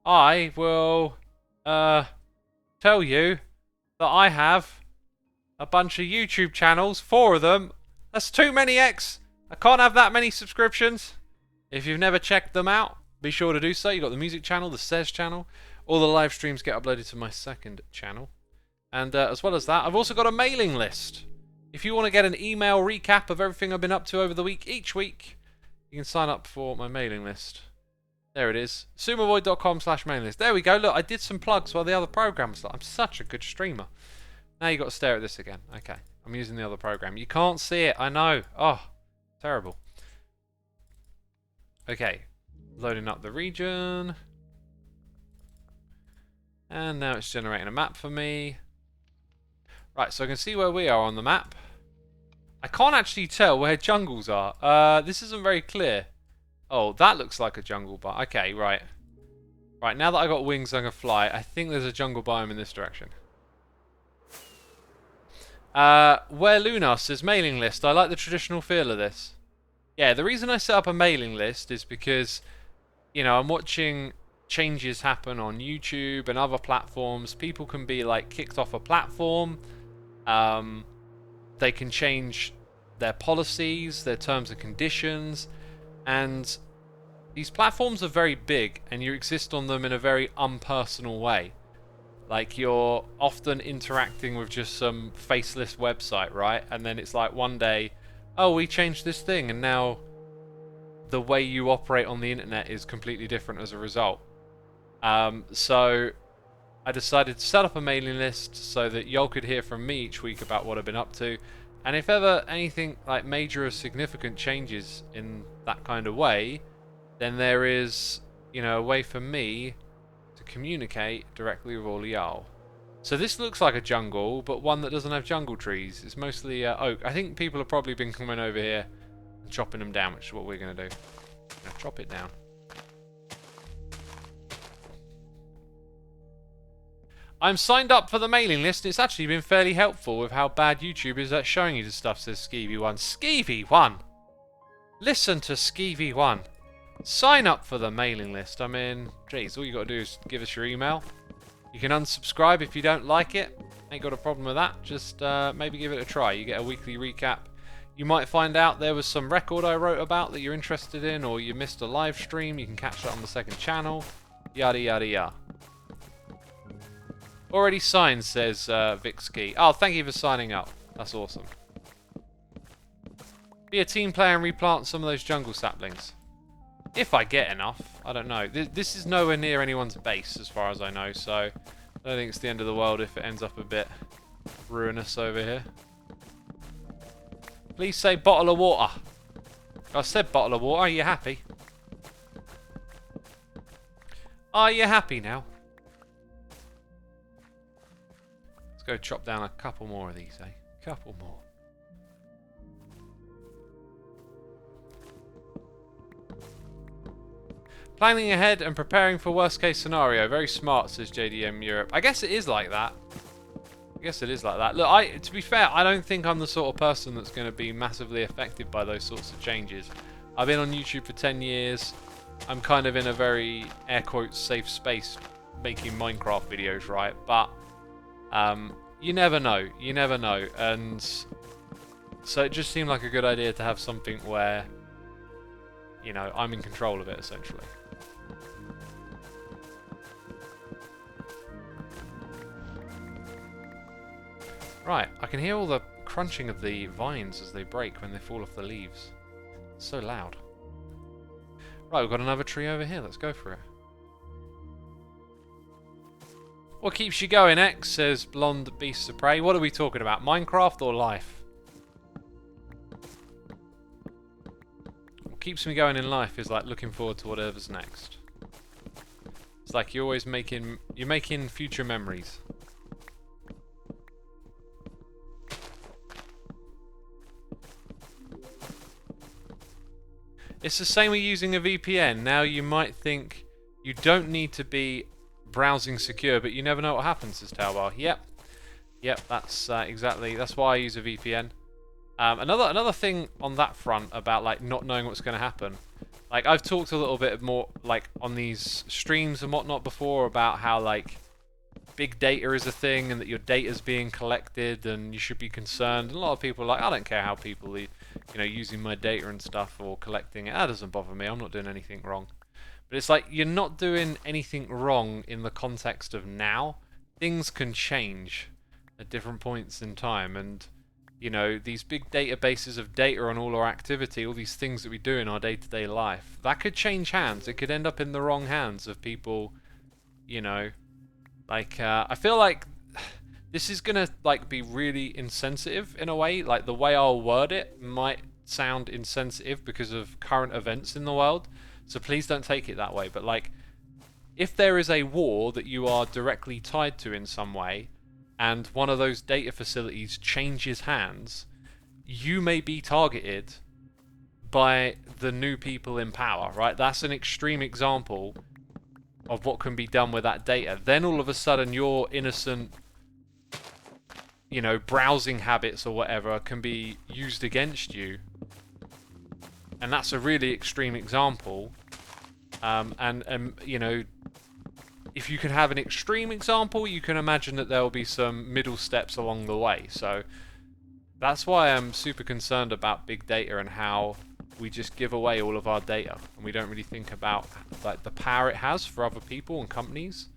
I will tell you that I have a bunch of YouTube channels, 4 of them. That's too many X. I can't have that many subscriptions. If you've never checked them out, be sure to do so. You've got the music channel, the Says channel. All the live streams get uploaded to my 2nd channel. And as well as that, I've also got a mailing list. If you want to get an email recap of everything I've been up to over the week, each week, you can sign up for my mailing list. There it is. xisumavoid.com/mailing list. There we go. Look, I did some plugs while the other programs. I'm such a good streamer. Now you've got to stare at this again. Okay. I'm using the other program. You can't see it. I know. Oh, terrible. Okay. Loading up the region. And now it's generating a map for me. Right, so I can see where we are on the map. I can't actually tell where jungles are. This isn't very clear. Oh, that looks like a jungle biome. Okay, right. Right, now that I got wings, I can fly. I think there's a jungle biome in this direction. Where Lunar says mailing list. I like the traditional feel of this. Yeah, the reason I set up a mailing list is because, you know, I'm watching changes happen on YouTube and other platforms. People can be, like, kicked off a platform. They can change their policies, their terms and conditions, and these platforms are very big and you exist on them in a very unpersonal way. Like, you're often interacting with just some faceless website, right? And then it's like one day, oh, we changed this thing, and now the way you operate on the internet is completely different as a result. So I decided to set up a mailing list so that y'all could hear from me each week about what I've been up to. And if ever anything like major or significant changes in that kind of way, then there is, you know, a way for me to communicate directly with all of y'all. So this looks like a jungle, but one that doesn't have jungle trees. It's mostly oak. I think people have probably been coming over here and chopping them down, which is what we're going to do. Now chop it down. I'm signed up for the mailing list, and it's actually been fairly helpful with how bad YouTube is at showing you the stuff, says Skeevy1. Skeevy1! Listen to Skeevy1. Sign up for the mailing list. I mean, geez, all you got to do is give us your email. You can unsubscribe if you don't like it. Ain't got a problem with that. Just maybe give it a try. You get a weekly recap. You might find out there was some record I wrote about that you're interested in, or you missed a live stream. You can catch that on the 2nd channel. Yada, yada, yada. Already signed, says Vixkey. Oh, thank you for signing up. That's awesome. Be a team player and replant some of those jungle saplings. If I get enough. I don't know. This is nowhere near anyone's base, as far as I know, so I don't think it's the end of the world if it ends up a bit ruinous over here. Please say bottle of water. I said bottle of water. Are you happy? Are you happy now? Let's go chop down a couple more of these, eh? Couple more. Planning ahead and preparing for worst case scenario. Very smart, says JDM Europe. I guess it is like that. I guess it is like that. Look, to be fair, I don't think I'm the sort of person that's going to be massively affected by those sorts of changes. I've been on YouTube for 10 years. I'm kind of in a very, air quotes, safe space making Minecraft videos, right? But you never know. You never know. And so it just seemed like a good idea to have something where, you know, I'm in control of it, essentially. Right, I can hear all the crunching of the vines as they break when they fall off the leaves. It's so loud. Right, we've got another tree over here. Let's go for it. What keeps you going, X? Says Blonde Beasts of Prey. What are we talking about? Minecraft or life? What keeps me going in life is like looking forward to whatever's next. It's like you're always making future memories. It's the same with using a VPN. Now you might think you don't need to be browsing secure, but you never know what happens, says Talbar. Yep, that's exactly. That's why I use a VPN. Another thing on that front about like not knowing what's going to happen. Like I've talked a little bit more like on these streams and whatnot before about how like big data is a thing and that your data's being collected and you should be concerned. And a lot of people are like, I don't care how people are, you know, using my data and stuff or collecting it. That doesn't bother me. I'm not doing anything wrong. But it's like you're not doing anything wrong in the context of now. Things can change at different points in time, and you know, these big databases of data on all our activity, all these things that we do in our day-to-day life, that could change hands. It could end up in the wrong hands of people, you know. Like, I feel like this is gonna like be really insensitive in a way. Like the way I'll word it might sound insensitive because of current events in the world. So please don't take it that way. But like, if there is a war that you are directly tied to in some way, and one of those data facilities changes hands, you may be targeted by the new people in power, right? That's an extreme example of what can be done with that data. Then all of a sudden your innocent, you know, browsing habits or whatever can be used against you. And that's a really extreme example. And you know, if you can have an extreme example, you can imagine that there will be some middle steps along the way. So that's why I'm super concerned about big data and how we just give away all of our data and we don't really think about like the power it has for other people and companies,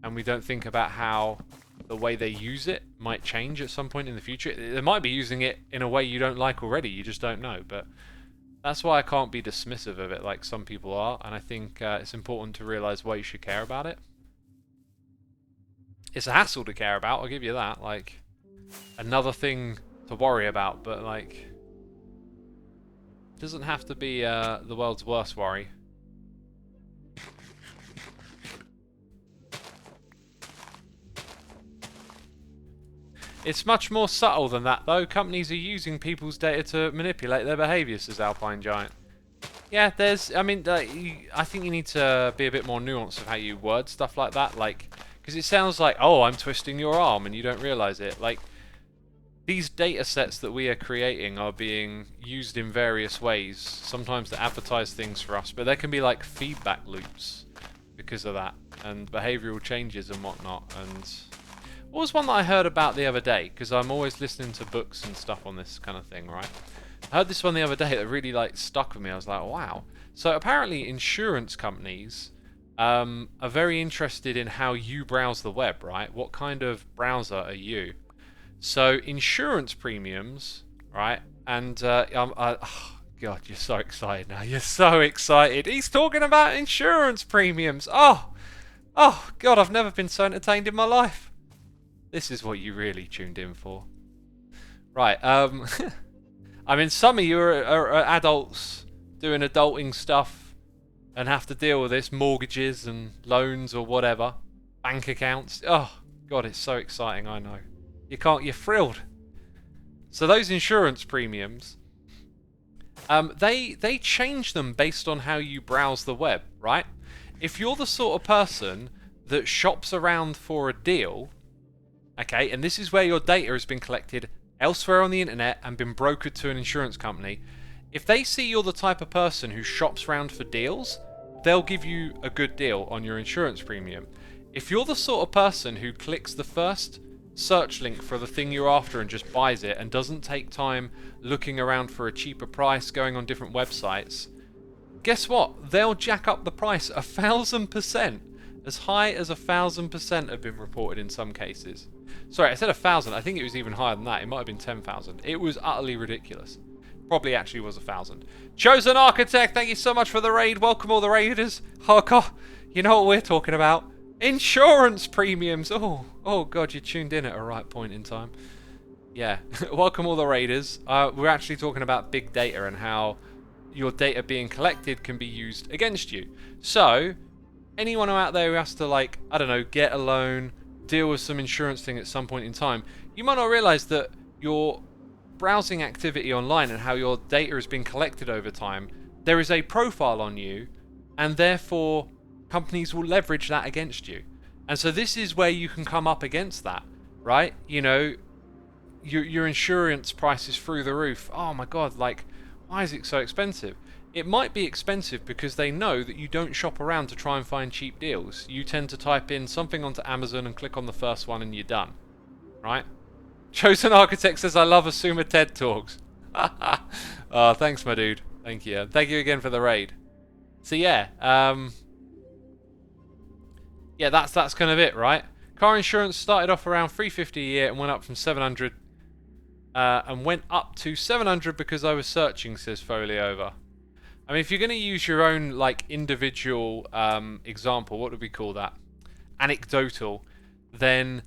and we don't think about how the way they use it might change at some point in the future. They might be using it in a way you don't like already, you just don't know. But that's why I can't be dismissive of it like some people are, and I think it's important to realize why you should care about it. It's a hassle to care about, I'll give you that, like another thing to worry about, but like it doesn't have to be the world's worst worry. It's much more subtle than that, though. Companies are using people's data to manipulate their behaviour, says Alpine Giant. Yeah, there's... I mean, I think you need to be a bit more nuanced of how you word stuff like that. Like, because it sounds like, oh, I'm twisting your arm, and you don't realise it. Like, these data sets that we are creating are being used in various ways, sometimes to advertise things for us, but there can be, like, feedback loops because of that, and behavioural changes and whatnot, and... What was one that I heard about the other day? Because I'm always listening to books and stuff on this kind of thing, right? I heard this one the other day that really like stuck with me. I was like, wow. So apparently insurance companies are very interested in how you browse the web, right? What kind of browser are you? So insurance premiums, right? And oh, God, you're so excited now. You're so excited. He's talking about insurance premiums. Oh, God, I've never been so entertained in my life. This is what you really tuned in for. Right, I mean, some of you are adults doing adulting stuff and have to deal with this, mortgages and loans or whatever, bank accounts. Oh, God, it's so exciting, I know. You're thrilled. So those insurance premiums, they change them based on how you browse the web, right? If you're the sort of person that shops around for a deal, okay, and this is where your data has been collected elsewhere on the internet and been brokered to an insurance company, if they see you're the type of person who shops around for deals, they'll give you a good deal on your insurance premium. If you're the sort of person who clicks the first search link for the thing you're after and just buys it and doesn't take time looking around for a cheaper price, going on different websites, guess what? They'll jack up the price 1,000%. As high as 1,000% have been reported in some cases. Sorry, I said 1,000. I think it was even higher than that. It might have been 10,000. It was utterly ridiculous. Probably actually was 1,000. Chosen Architect, thank you so much for the raid. Welcome all the raiders. Oh, God. You know what we're talking about. Insurance premiums. Oh, God, you tuned in at a right point in time. Yeah. Welcome all the raiders. We're actually talking about big data and how your data being collected can be used against you. So, anyone out there who has to, like, I don't know, get a loan, deal with some insurance thing at some point in time, you might not realize that your browsing activity online and how your data has been collected over time, there is a profile on you, and therefore companies will leverage that against you. And so this is where you can come up against that, right? You know, your insurance price is through the roof. Oh my God, like, why is it so expensive? It might be expensive because they know that you don't shop around to try and find cheap deals. You tend to type in something onto Amazon and click on the first one and you're done. Right? Chosen Architect says, I love Xisuma TED Talks. Oh, thanks, my dude. Thank you. Thank you again for the raid. So yeah, yeah, that's kind of it, right? Car insurance started off around $350 a year and went up from $700 and went up to $700 because I was searching, says Foley Over. I mean, if you're going to use your own, like, individual example, what do we call that? Anecdotal, then,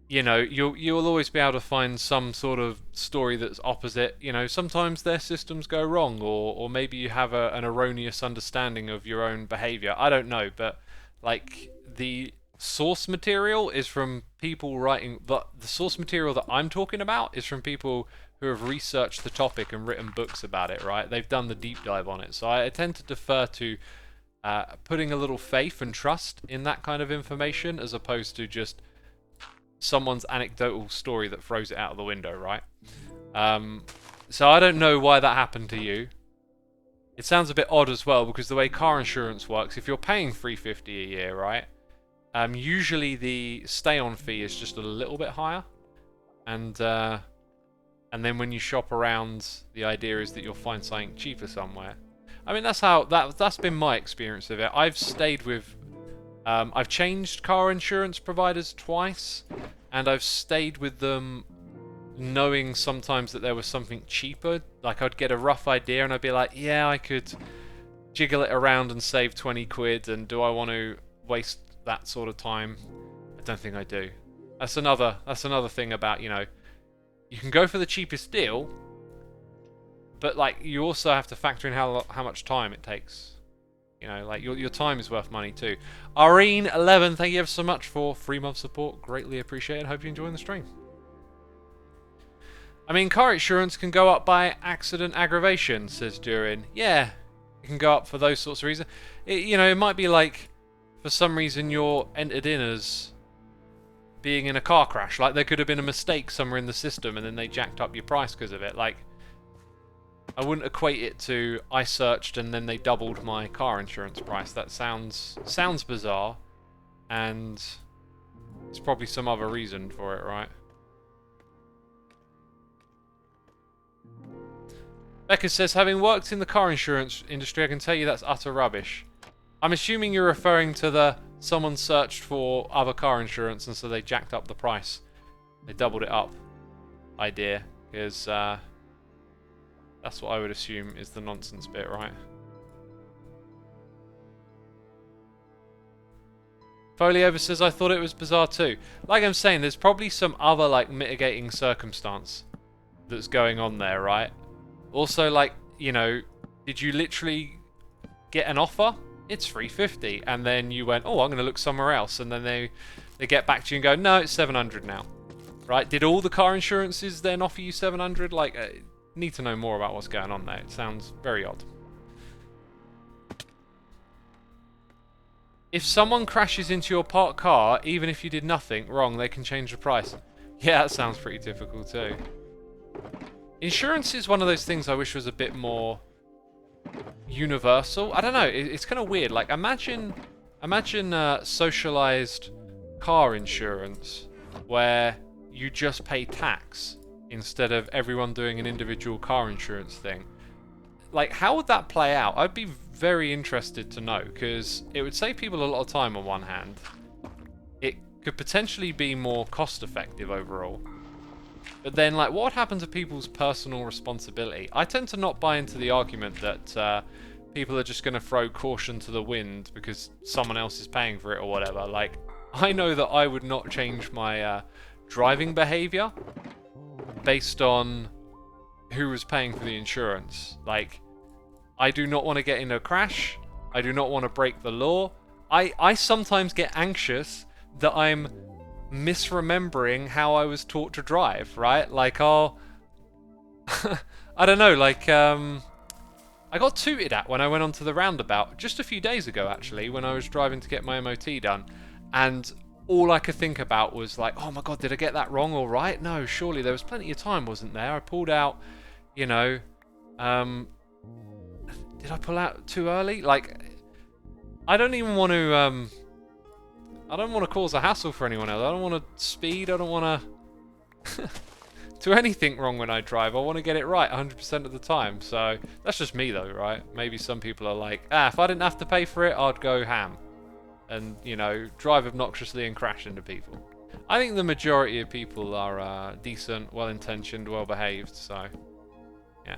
you know, you'll always be able to find some sort of story that's opposite. You know, sometimes their systems go wrong, or maybe you have an erroneous understanding of your own behavior. I don't know, but, like, the source material is from people writing... The source material that I'm talking about is from people who have researched the topic and written books about it, right? They've done the deep dive on it. So I tend to defer to putting a little faith and trust in that kind of information as opposed to just someone's anecdotal story that throws it out of the window, right? So I don't know why that happened to you. It sounds a bit odd as well because the way car insurance works, if you're paying $350 a year, right? Usually the stay-on fee is just a little bit higher. And then when you shop around, the idea is that you'll find something cheaper somewhere. I mean, that's been my experience of it. I've stayed with... I've changed car insurance providers twice, and I've stayed with them knowing sometimes that there was something cheaper. Like, I'd get a rough idea, and I'd be like, yeah, I could jiggle it around and save 20 quid, and do I want to waste that sort of time? I don't think I do. That's another thing about, you know, you can go for the cheapest deal, but, like, you also have to factor in how much time it takes. You know, like, your time is worth money too. Irene11, thank you ever so much for 3-month support. Greatly appreciated. Hope you're enjoying the stream. I mean, car insurance can go up by accident aggravation, says Durin. Yeah, it can go up for those sorts of reasons. You know, it might be like, for some reason you're entered in as being in a car crash. Like, there could have been a mistake somewhere in the system and then they jacked up your price because of it. Like, I wouldn't equate it to I searched and then they doubled my car insurance price. That sounds bizarre, and there's probably some other reason for it, right? Becca says, having worked in the car insurance industry, I can tell you that's utter rubbish. I'm assuming you're referring to the someone searched for other car insurance and so they jacked up the price. They doubled it up idea. Because, That's what I would assume is the nonsense bit, right? Foliover says, I thought it was bizarre too. Like I'm saying, there's probably some other, like, mitigating circumstance that's going on there, right? Also, like, you know, did you literally get an offer? It's 350, and then you went, oh, I'm going to look somewhere else, and then they get back to you and go, no, it's 700 now, right? Did all the car insurances then offer you 700? Like, need to know more about what's going on there. It sounds very odd. If someone crashes into your parked car, even if you did nothing wrong, they can change the price. Yeah, that sounds pretty typical too. Insurance is one of those things I wish was a bit more universal. I don't know, it's kind of weird. Like, imagine socialized car insurance where you just pay tax instead of everyone doing an individual car insurance thing. Like, how would that play out? I'd be very interested to know, because it would save people a lot of time on one hand. It could potentially be more cost effective overall. But then, like, what would happen to people's personal responsibility? I tend to not buy into the argument that people are just going to throw caution to the wind because someone else is paying for it or whatever. Like, I know that I would not change my driving behavior based on who was paying for the insurance. Like, I do not want to get in a crash. I do not want to break the law. I sometimes get anxious that I'm misremembering how I was taught to drive, right? Like, I'll... I don't know, like, I got tooted at when I went onto the roundabout just a few days ago, actually, when I was driving to get my MOT done. And all I could think about was like, oh my god, did I get that wrong or right? No, surely there was plenty of time, wasn't there? I pulled out, you know, did I pull out too early? Like, I don't even want to, I don't want to cause a hassle for anyone else. I don't want to speed. I don't want to do anything wrong when I drive. I want to get it right 100% of the time. So that's just me though, right? Maybe some people are like, if I didn't have to pay for it, I'd go ham. And, you know, drive obnoxiously and crash into people. I think the majority of people are decent, well-intentioned, well-behaved, so, yeah.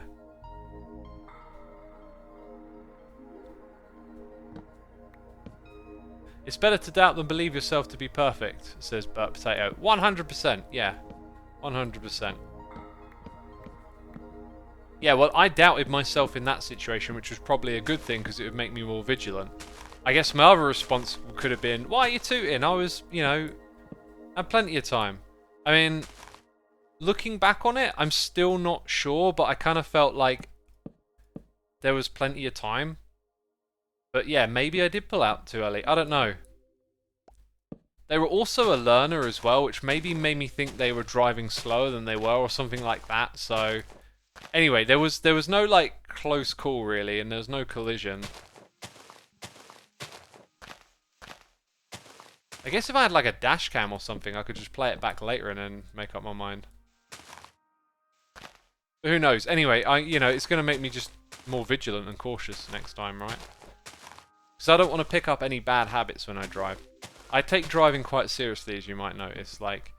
It's better to doubt than believe yourself to be perfect, says Burt Potato. 100%, yeah. 100%. Yeah, well, I doubted myself in that situation, which was probably a good thing, because it would make me more vigilant. I guess my other response could have been, why are you tooting? I was, you know, had plenty of time. I mean, looking back on it, I'm still not sure, but I kind of felt like there was plenty of time. But yeah, maybe I did pull out too early. I don't know. They were also a learner as well, which maybe made me think they were driving slower than they were or something like that. So anyway, there was no like close call really, and there was no collision. I guess if I had like a dash cam or something, I could just play it back later and then make up my mind. But who knows? Anyway, you know, it's going to make me just more vigilant and cautious next time, right? Because I don't want to pick up any bad habits when I drive. I take driving quite seriously, as you might notice. Like,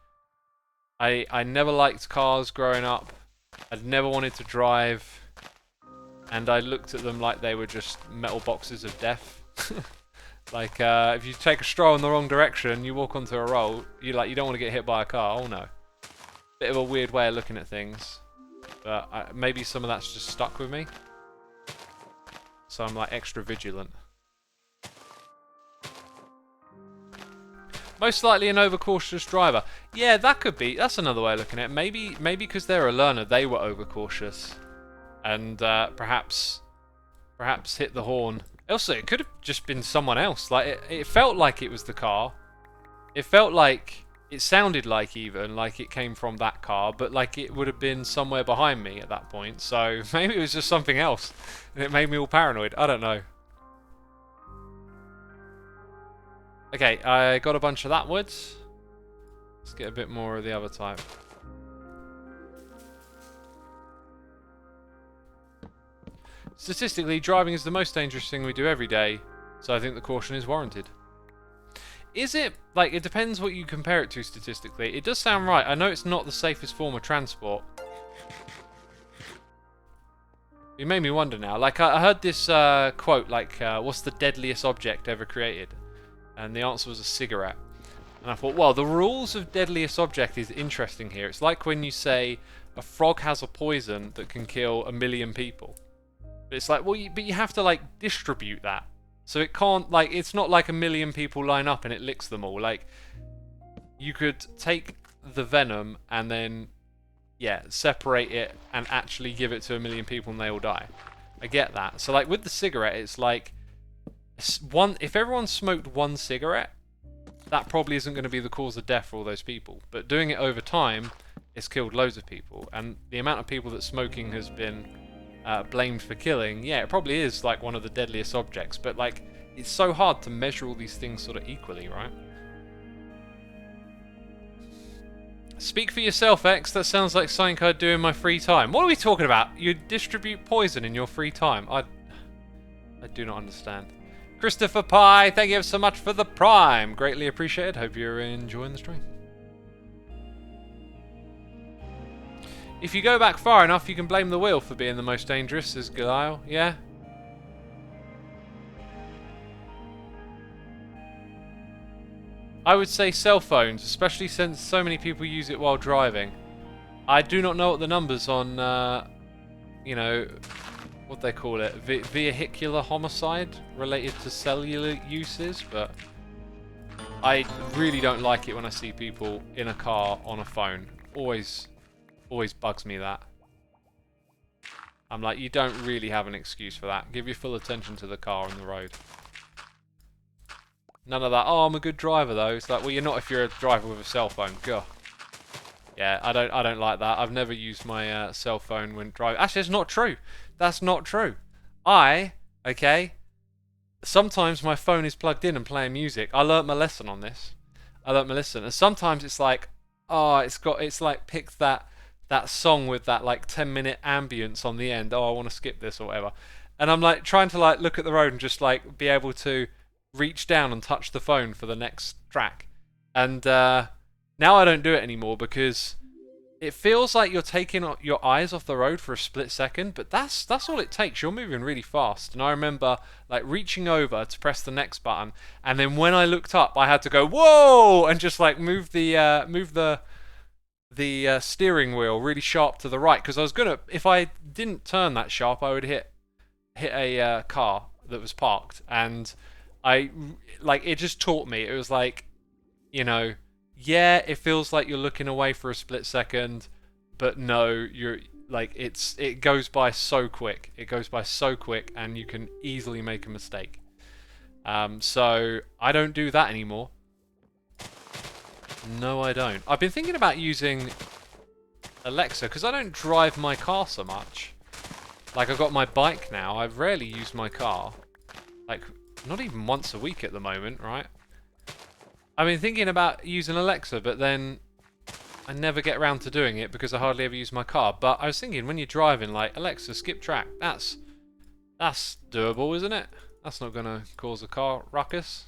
I never liked cars growing up. I'd never wanted to drive. And I looked at them like they were just metal boxes of death. Like, if you take a stroll in the wrong direction, you walk onto a road, you don't want to get hit by a car. Oh no. Bit of a weird way of looking at things. But maybe some of that's just stuck with me. So I'm like extra vigilant. Most likely an overcautious driver. Yeah, that could be. That's another way of looking at it. Maybe because they're a learner, they were overcautious. And perhaps hit the horn. Also, it could have just been someone else. Like, it felt like it was the car. It felt like, it sounded like even, like it came from that car, but like it would have been somewhere behind me at that point. So maybe it was just something else, and it made me all paranoid. I don't know. Okay, I got a bunch of that wood. Let's get a bit more of the other type. Statistically, driving is the most dangerous thing we do every day, so I think the caution is warranted. Is it? Like, it depends what you compare it to statistically. It does sound right. I know it's not the safest form of transport. You made me wonder now. Like, I heard this quote, like, what's the deadliest object ever created? And the answer was a cigarette. And I thought, well, the rules of deadliest object is interesting here. It's like when you say a frog has a poison that can kill 1 million people. But it's like, well, but you have to, like, distribute that. So it can't, like, it's not like 1 million people line up and it licks them all. Like, you could take the venom and then, yeah, separate it and actually give it to 1 million people and they all die. I get that. So, like, with the cigarette, it's like, if everyone smoked 1 cigarette, that probably isn't going to be the cause of death for all those people. But doing it over time, it's killed loads of people. And the amount of people that smoking has been blamed for killing, yeah, it probably is, like, one of the deadliest objects. But, like, it's so hard to measure all these things sort of equally, right? Speak for yourself, X. That sounds like something I'd do in my free time. What are we talking about? You distribute poison in your free time? I do not understand. Christopher Pye, thank you so much for the Prime. Greatly appreciated. Hope you're enjoying the stream. If you go back far enough, you can blame the wheel for being the most dangerous, says Guile. Yeah? I would say cell phones, especially since so many people use it while driving. I do not know what the numbers on, you know, what they call it, vehicular homicide related to cellular uses, but I really don't like it when I see people in a car on a phone. Always bugs me that. I'm like, you don't really have an excuse for that. Give your full attention to the car on the road. None of that, oh, I'm a good driver though. It's like, well, you're not if you're a driver with a cell phone. Go. Yeah, I don't like that. I've never used my cell phone when driving. Actually, it's not true. That's not true. Okay, sometimes my phone is plugged in and playing music. I learnt my lesson on this. And sometimes it's like, oh, it's like picked that song with that like 10-minute ambience on the end. Oh, I want to skip this or whatever. And I'm like trying to like look at the road and just like be able to reach down and touch the phone for the next track. And now I don't do it anymore because it feels like you're taking your eyes off the road for a split second, but that's all it takes. You're moving really fast. And I remember like reaching over to press the next button, and then when I looked up, I had to go whoa and just like move the steering wheel really sharp to the right, because I was gonna, if I didn't turn that sharp, I would hit a car that was parked, and it just taught me. It was like, you know, yeah, it feels like you're looking away for a split second, but no, you're like, it goes by so quick. It goes by so quick, and you can easily make a mistake. So I don't do that anymore. No, I don't. I've been thinking about using Alexa because I don't drive my car so much. Like, I've got my bike now. I rarely use my car. Like, not even once a week at the moment, right? I've been thinking about using Alexa, but then I never get around to doing it because I hardly ever use my car. But I was thinking, when you're driving, like, Alexa, skip track. That's doable, isn't it? That's not gonna cause a car ruckus.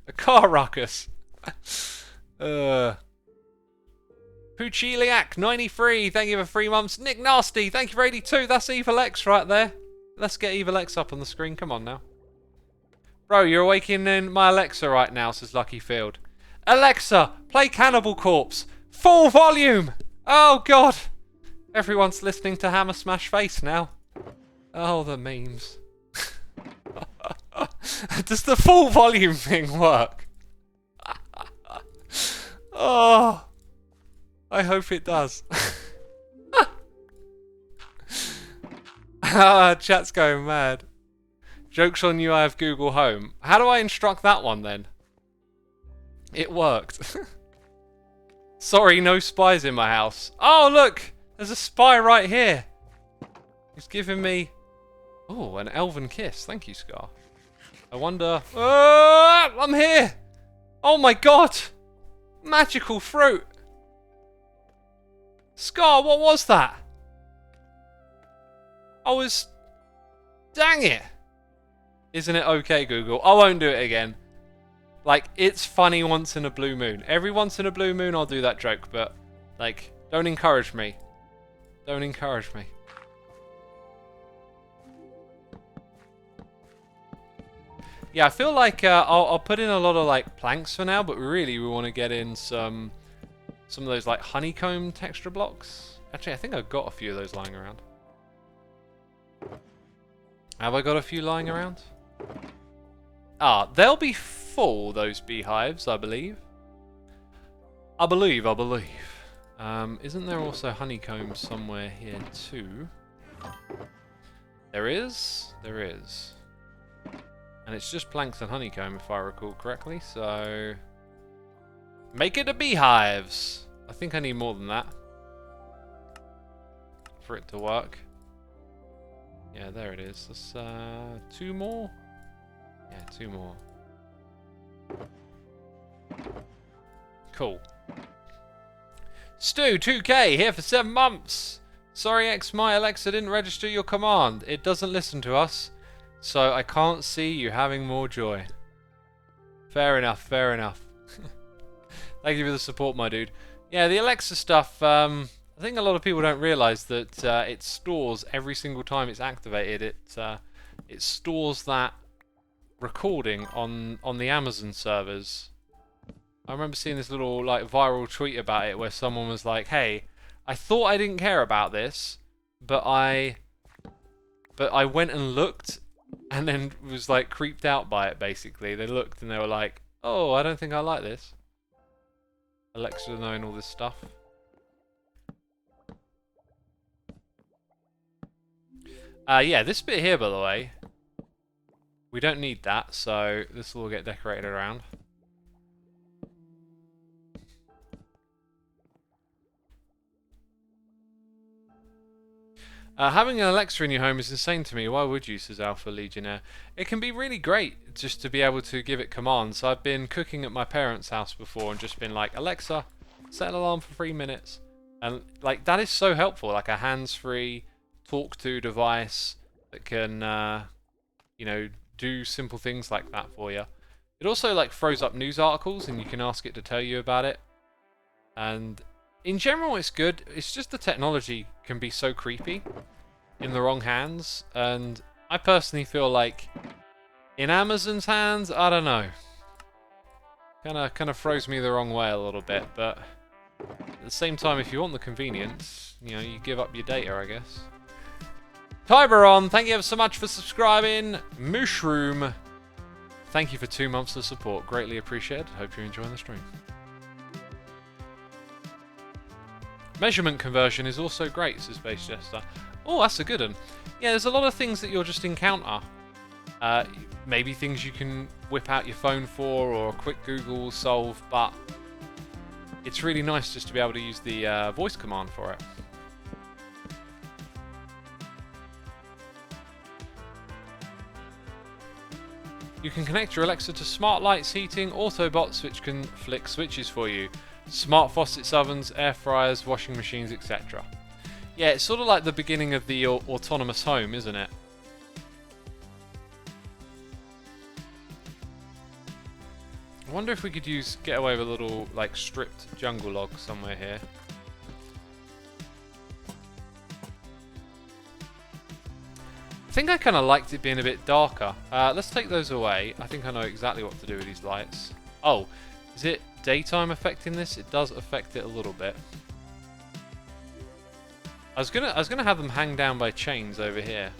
A car ruckus. Puchiliac 93, thank you for 3 months. Nick Nasty, thank you for 82. That's Evil X right there. Let's get Evil X up on the screen. Come on now. Bro, you're awakening my Alexa right now, says Lucky Field. Alexa, play Cannibal Corpse. Full volume! Oh, God. Everyone's listening to Hammer Smash Face now. Oh, the memes. Does the full volume thing work? Oh, I hope it does. Chat's going mad. Joke's on you, I have Google Home. How do I instruct that one then? It worked. Sorry, no spies in my house. Oh, look! There's a spy right here. He's giving me... Oh, an elven kiss. Thank you, Scar. I wonder... I'm here! Oh my god! Magical fruit! Scar, what was that? I was... Dang it! Isn't it okay, Google? I won't do it again. Like, it's funny once in a blue moon. Every once in a blue moon I'll do that joke, but, like, don't encourage me. Don't encourage me. Yeah, I feel like I'll put in a lot of like planks for now, but really we want to get in some of those like honeycomb texture blocks. Actually, I think I've got a few of those lying around. Have I got a few lying around? Ah, they'll be full, those beehives, I believe. I believe. Isn't there also honeycomb somewhere here too? There is. And it's just planks and honeycomb if I recall correctly, so... Make it a beehives! I think I need more than that for it to work. Yeah, there it is. That's 2 more? Yeah, 2 more. Cool. Stu, 2K, here for 7 months! Sorry, my Alexa didn't register your command. It doesn't listen to us, so I can't see you having more joy. Fair enough. Thank you for the support, my dude. Yeah, the Alexa stuff, I think a lot of people don't realise that it stores every single time it's activated. It stores that recording on the Amazon servers. I remember seeing this little like viral tweet about it where someone was like, "Hey, I thought I didn't care about this, but I went and looked, and then was like creeped out by it." Basically, they looked and they were like, "Oh, I don't think I like this." Alexa knowing all this stuff. Yeah, this bit here, by the way, we don't need that, so this will all get decorated around. Having an Alexa in your home is insane to me. Why would you, says Alpha Legionnaire? It can be really great just to be able to give it commands. I've been cooking at my parents' house before and just been like, Alexa, set an alarm for 3 minutes. And like that is so helpful, like a hands-free talk-to device that can, you know, do simple things like that for you. It also like throws up news articles and you can ask it to tell you about it. And in general, it's good. It's just the technology can be so creepy in the wrong hands, and I personally feel like in Amazon's hands, I don't know, kind of throws me the wrong way a little bit. But at the same time, if you want the convenience, you know, you give up your data, I guess. Tiberon, thank you ever so much for subscribing. Mushroom, thank you for 2 months of support. Greatly appreciated. Hope you're enjoying the stream. Measurement conversion is also great, says Space Jester. Oh, that's a good one. Yeah, there's a lot of things that you'll just encounter. Maybe things you can whip out your phone for, or a quick Google will solve, but it's really nice just to be able to use the voice command for it. You can connect your Alexa to smart lights, heating, Autobots, which can flick switches for you. Smart faucets, ovens, air fryers, washing machines, etc. Yeah, it's sort of like the beginning of the autonomous home, isn't it? I wonder if we could get away with a little like stripped jungle log somewhere here. I think I kind of liked it being a bit darker. Let's take those away. I think I know exactly what to do with these lights. Oh, is it daytime affecting this? It does affect it a little bit. I was gonna have them hang down by chains over here.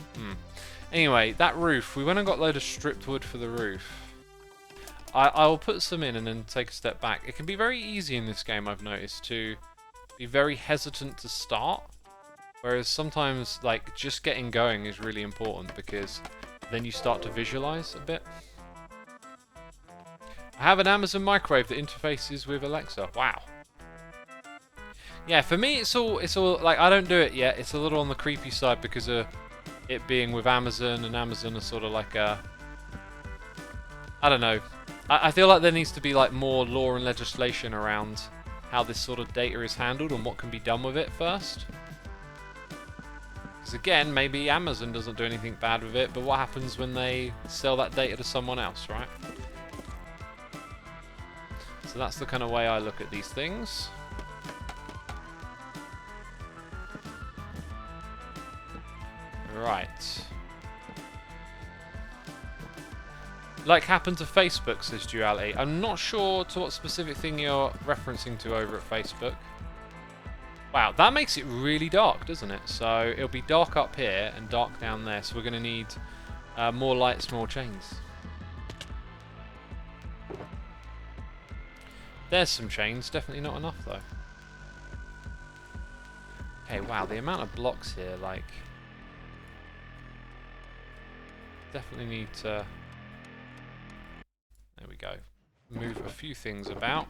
Anyway, that roof. We went and got a load of stripped wood for the roof. I will put some in and then take a step back. It can be very easy in this game, I've noticed, to be very hesitant to start. Whereas sometimes, like, just getting going is really important because then you start to visualize a bit. I have an Amazon microwave that interfaces with Alexa. Wow. Yeah, for me it's all like, I don't do it yet. It's a little on the creepy side because of it being with Amazon, and Amazon is sort of like a, I don't know. I feel like there needs to be like more law and legislation around how this sort of data is handled and what can be done with it first. Because again, maybe Amazon doesn't do anything bad with it, but what happens when they sell that data to someone else, right? So that's the kind of way I look at these things. Right. Like happened to Facebook, says Duality. I'm not sure to what specific thing you're referencing to over at Facebook. Wow, that makes it really dark, doesn't it? So it'll be dark up here and dark down there. So we're going to need more lights, more chains. There's some chains. Definitely not enough, though. Okay, wow, the amount of blocks here, like... Definitely need to... There we go. Move a few things about.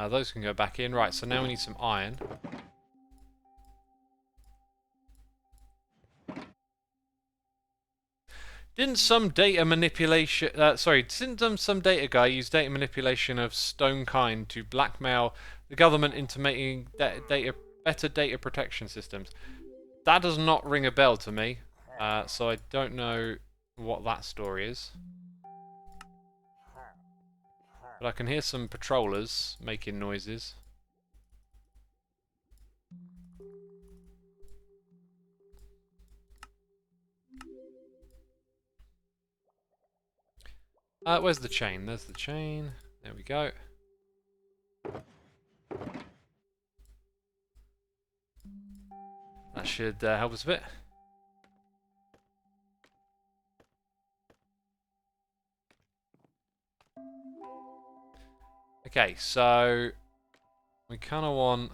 Those can go back in. Right, so now we need some iron. Didn't some data manipulation... didn't some data guy use data manipulation of Stonekind to blackmail the government into making better data protection systems? That does not ring a bell to me, so I don't know what that story is. But I can hear some patrollers making noises. Where's the chain? There's the chain. There we go. That should help us a bit. Okay, so we kind of want...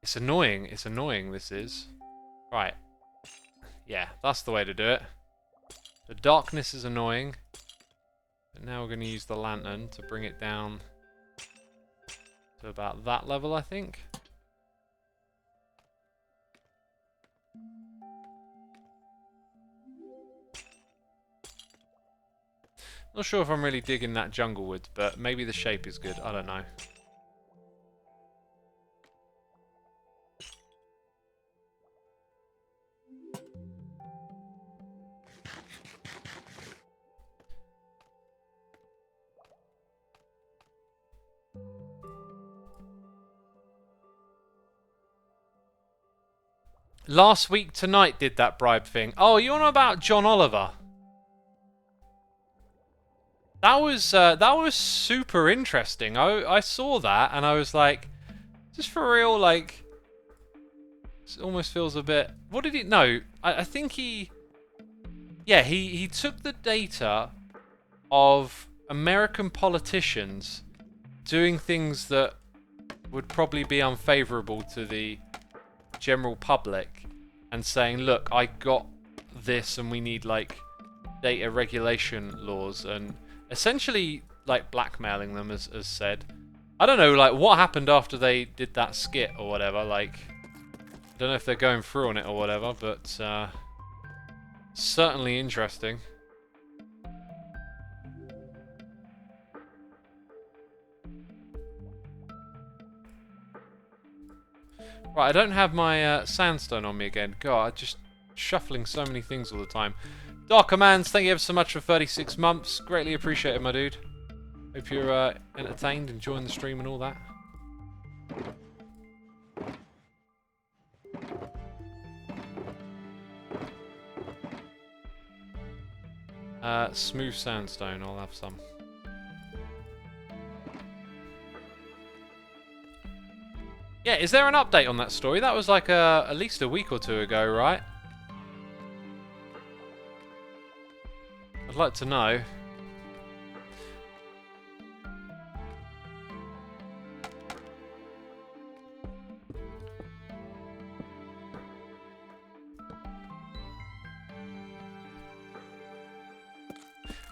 It's annoying. It's annoying, this is. Right. Yeah, that's the way to do it. The darkness is annoying. But now we're going to use the lantern to bring it down to about that level, I think. Not sure if I'm really digging that jungle wood, but maybe the shape is good. I don't know. Last week tonight did that bribe thing. Oh, you know about John Oliver? That was super interesting. I saw that and I was like, just for real, like, it almost feels a bit. What did he? No, I think he. Yeah, he took the data of American politicians doing things that would probably be unfavorable to the general public, and saying, look, I got this, and we need like data regulation laws and. Essentially, like, blackmailing them, as said. I don't know, like, what happened after they did that skit or whatever, like... I don't know if they're going through on it or whatever, but, certainly interesting. Right, I don't have my, sandstone on me again. God, I'm just shuffling so many things all the time. Dark Commands, thank you ever so much for 36 months. Greatly appreciated, my dude. Hope you're entertained, enjoying the stream and all that. Smooth sandstone, I'll have some. Yeah, is there an update on that story? That was like at least a week or two ago, right? I'd like to know.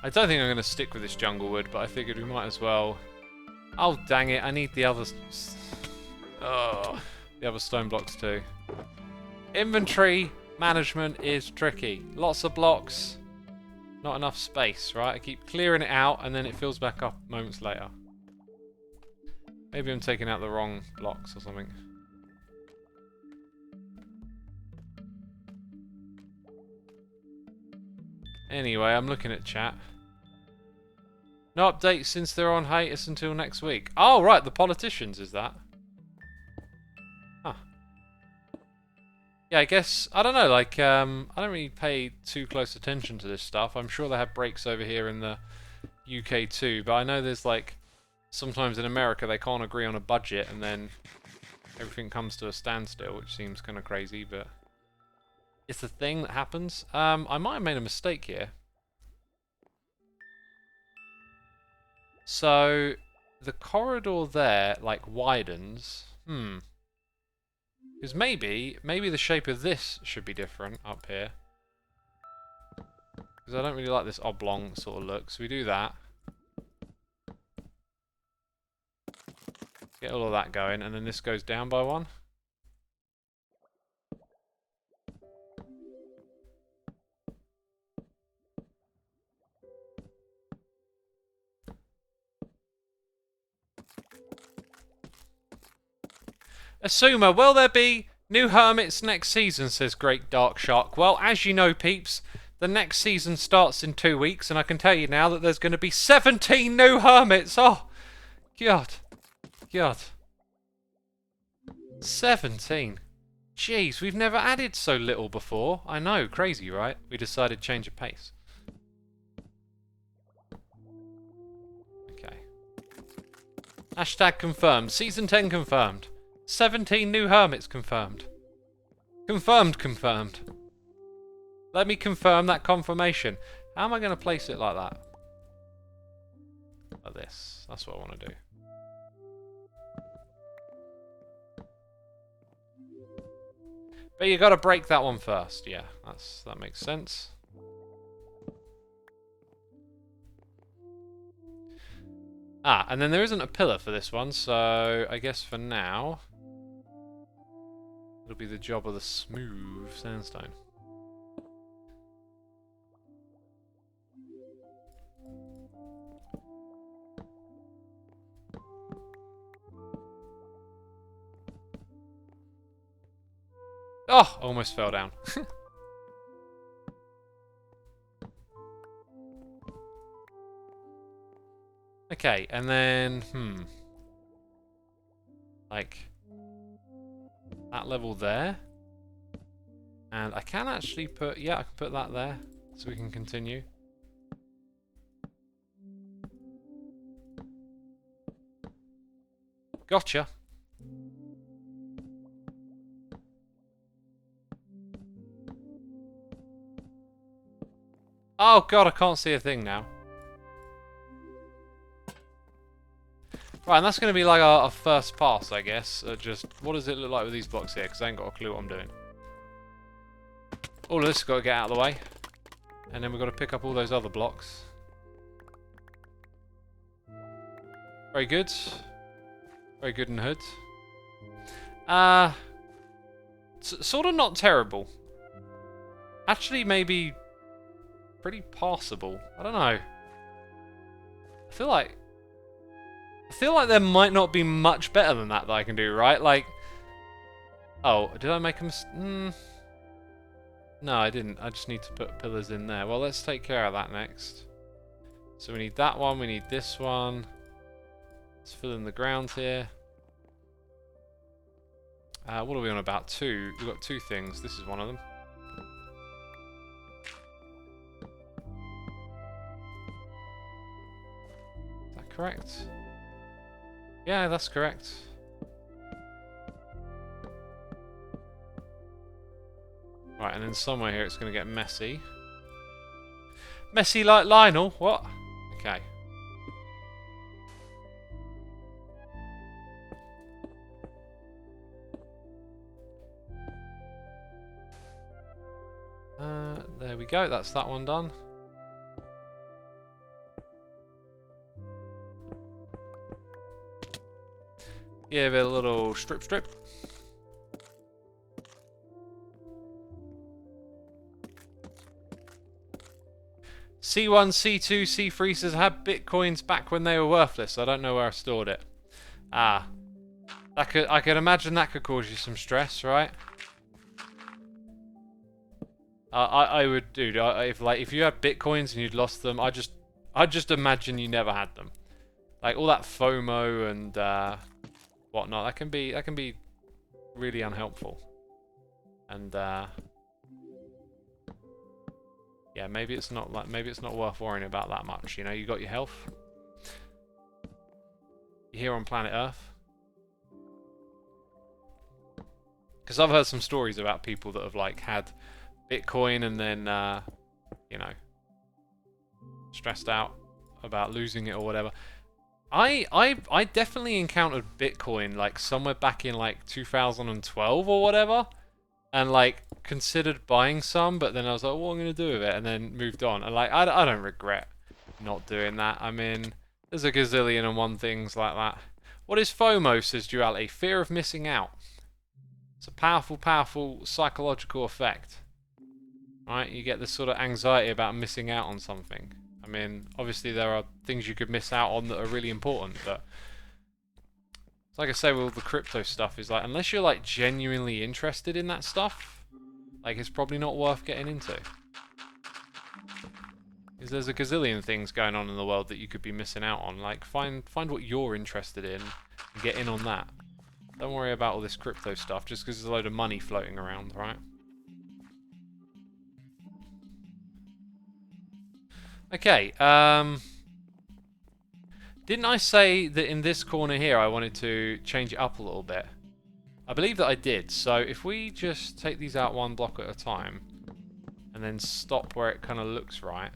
I don't think I'm going to stick with this jungle wood, but I figured we might as well. Oh, dang it, I need the others. Oh, the other stone blocks too. Inventory management is tricky. Lots of blocks. Not enough space, right? I keep clearing it out and then it fills back up moments later. Maybe I'm taking out the wrong blocks or something. Anyway, I'm looking at chat. No updates since they're on hiatus until next week. Oh, right, the politicians, is that? Huh. Yeah, I guess, I don't know, like, I don't really pay too close attention to this stuff. I'm sure they have breaks over here in the UK too, but I know there's, like, sometimes in America they can't agree on a budget and then everything comes to a standstill, which seems kind of crazy, but it's a thing that happens. I might have made a mistake here. So, the corridor there, like, widens. Because maybe the shape of this should be different up here. Because I don't really like this oblong sort of look, so we do that. Get all of that going, and then this goes down by one. Xisuma, will there be new hermits next season, says Great Dark Shark. Well, as you know, peeps, the next season starts in 2 weeks, and I can tell you now that there's going to be 17 new hermits. Oh, God. God. 17. Jeez, we've never added so little before. I know, crazy, right? We decided to change of pace. Okay. Hashtag confirmed. Season 10 confirmed. 17 new hermits confirmed. Confirmed. Let me confirm that confirmation. How am I going to place it like that? Like this. That's what I want to do. But you got to break that one first. Yeah, that makes sense. Ah, and then there isn't a pillar for this one, so I guess for now it'll be the job of the smooth sandstone. Oh, almost fell down. Okay, and then, like, that level there. And I can actually put, yeah, I can put that there, so we can continue. Gotcha. Oh god, I can't see a thing now. Right, and that's going to be like our first pass, I guess. Just, what does it look like with these blocks here? Because I ain't got a clue what I'm doing. All of this has got to get out of the way. And then we've got to pick up all those other blocks. Very good. Very good in the hood. Sort of not terrible. Actually, maybe pretty passable. I don't know. I feel like there might not be much better than that I can do, right? Like, oh, did I make a mistake? No, I didn't. I just need to put pillars in there. Well, let's take care of that next. So we need that one. We need this one. Let's fill in the ground here. What are we on about? 2. We've got 2 things. This is one of them. Is that correct? Yeah, that's correct. Right, and then somewhere here it's going to get messy. Messy like Lionel? What? Okay. There we go. That's that one done. Give it a little strip. C1, C2, C3 says I had bitcoins back when they were worthless. I don't know where I stored it. Ah. I could imagine that could cause you some stress, right? I would, dude. If you had bitcoins and you'd lost them, I just imagine you never had them. Like all that FOMO and whatnot. That can be really unhelpful. And yeah, maybe it's not worth worrying about that much. You know, you got your health. You're here on planet Earth. Because I've heard some stories about people that have like had Bitcoin and then you know, stressed out about losing it or whatever. I definitely encountered Bitcoin like somewhere back in like 2012 or whatever, and like considered buying some, but then I was like, what am I gonna do with it? And then moved on. And like I don't regret not doing that. I mean, there's a gazillion and one things like that. What is FOMO, says Duality? Fear of missing out. It's a powerful, powerful psychological effect. Right? You get this sort of anxiety about missing out on something. I mean, obviously there are things you could miss out on that are really important, but it's like I say with all the crypto stuff, is like, unless you're like genuinely interested in that stuff, like it's probably not worth getting into. Because there's a gazillion things going on in the world that you could be missing out on. Like, find what you're interested in and get in on that. Don't worry about all this crypto stuff just because there's a load of money floating around, right? Okay, didn't I say that in this corner here I wanted to change it up a little bit? I believe that I did. So if we just take these out one block at a time and then stop where it kind of looks right.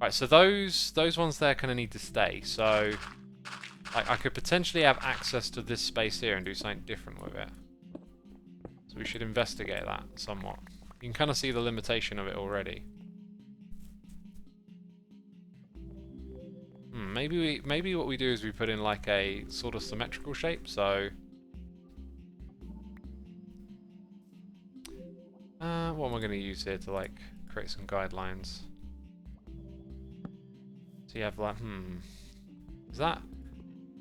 Right, so those ones there kind of need to stay. So like I could potentially have access to this space here and do something different with it. So we should investigate that somewhat. You can kind of see the limitation of it already. Maybe what we do is we put in like a sort of symmetrical shape. So what am I going to use here to like create some guidelines? So you have like is that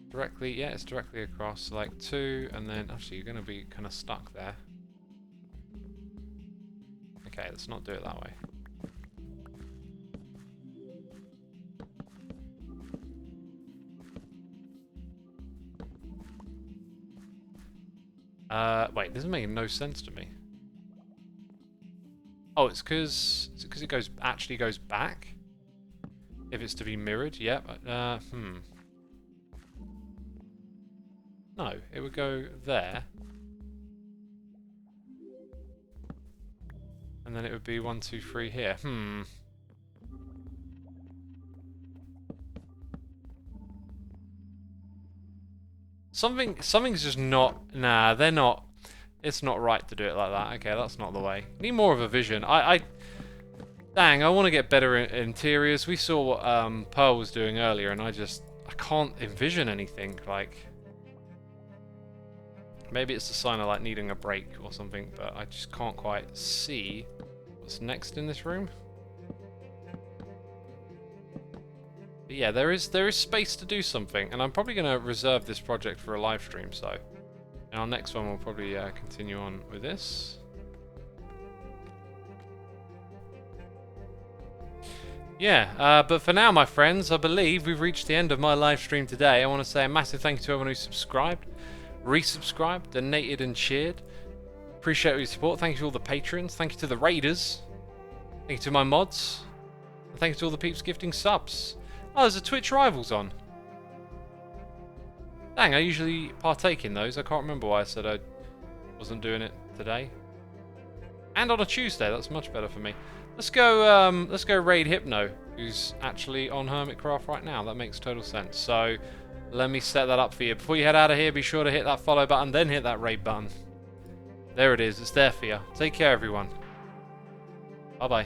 directly? Yeah, it's directly across. So like 2, and then actually you're going to be kind of stuck there. Okay, let's not do it that way. Wait, this is making no sense to me. Oh, it's because it actually goes back. If it's to be mirrored, yep. No, it would go there, and then it would be 1, 2, 3 here. Something's just not. Nah, they're not. It's not right to do it like that. Okay, that's not the way. Need more of a vision. Dang, I want to get better interiors. We saw what Pearl was doing earlier, and I can't envision anything. Like, maybe it's a sign of like needing a break or something, but I just can't quite see what's next in this room. But yeah, there is space to do something, and I'm probably going to reserve this project for a live stream. So, in our next one, we'll probably continue on with this. Yeah, but for now, my friends, I believe we've reached the end of my live stream today. I want to say a massive thank you to everyone who subscribed, resubscribed, donated, and cheered. Appreciate your support. Thank you to all the patrons. Thank you to the raiders. Thank you to my mods. And thank you to all the peeps gifting subs. Oh, there's a Twitch Rivals on. Dang, I usually partake in those. I can't remember why I said I wasn't doing it today. And on a Tuesday, that's much better for me. Let's go raid Hypno, who's actually on Hermitcraft right now. That makes total sense. So let me set that up for you. Before you head out of here, be sure to hit that follow button, then hit that raid button. There it is. It's there for you. Take care, everyone. Bye-bye.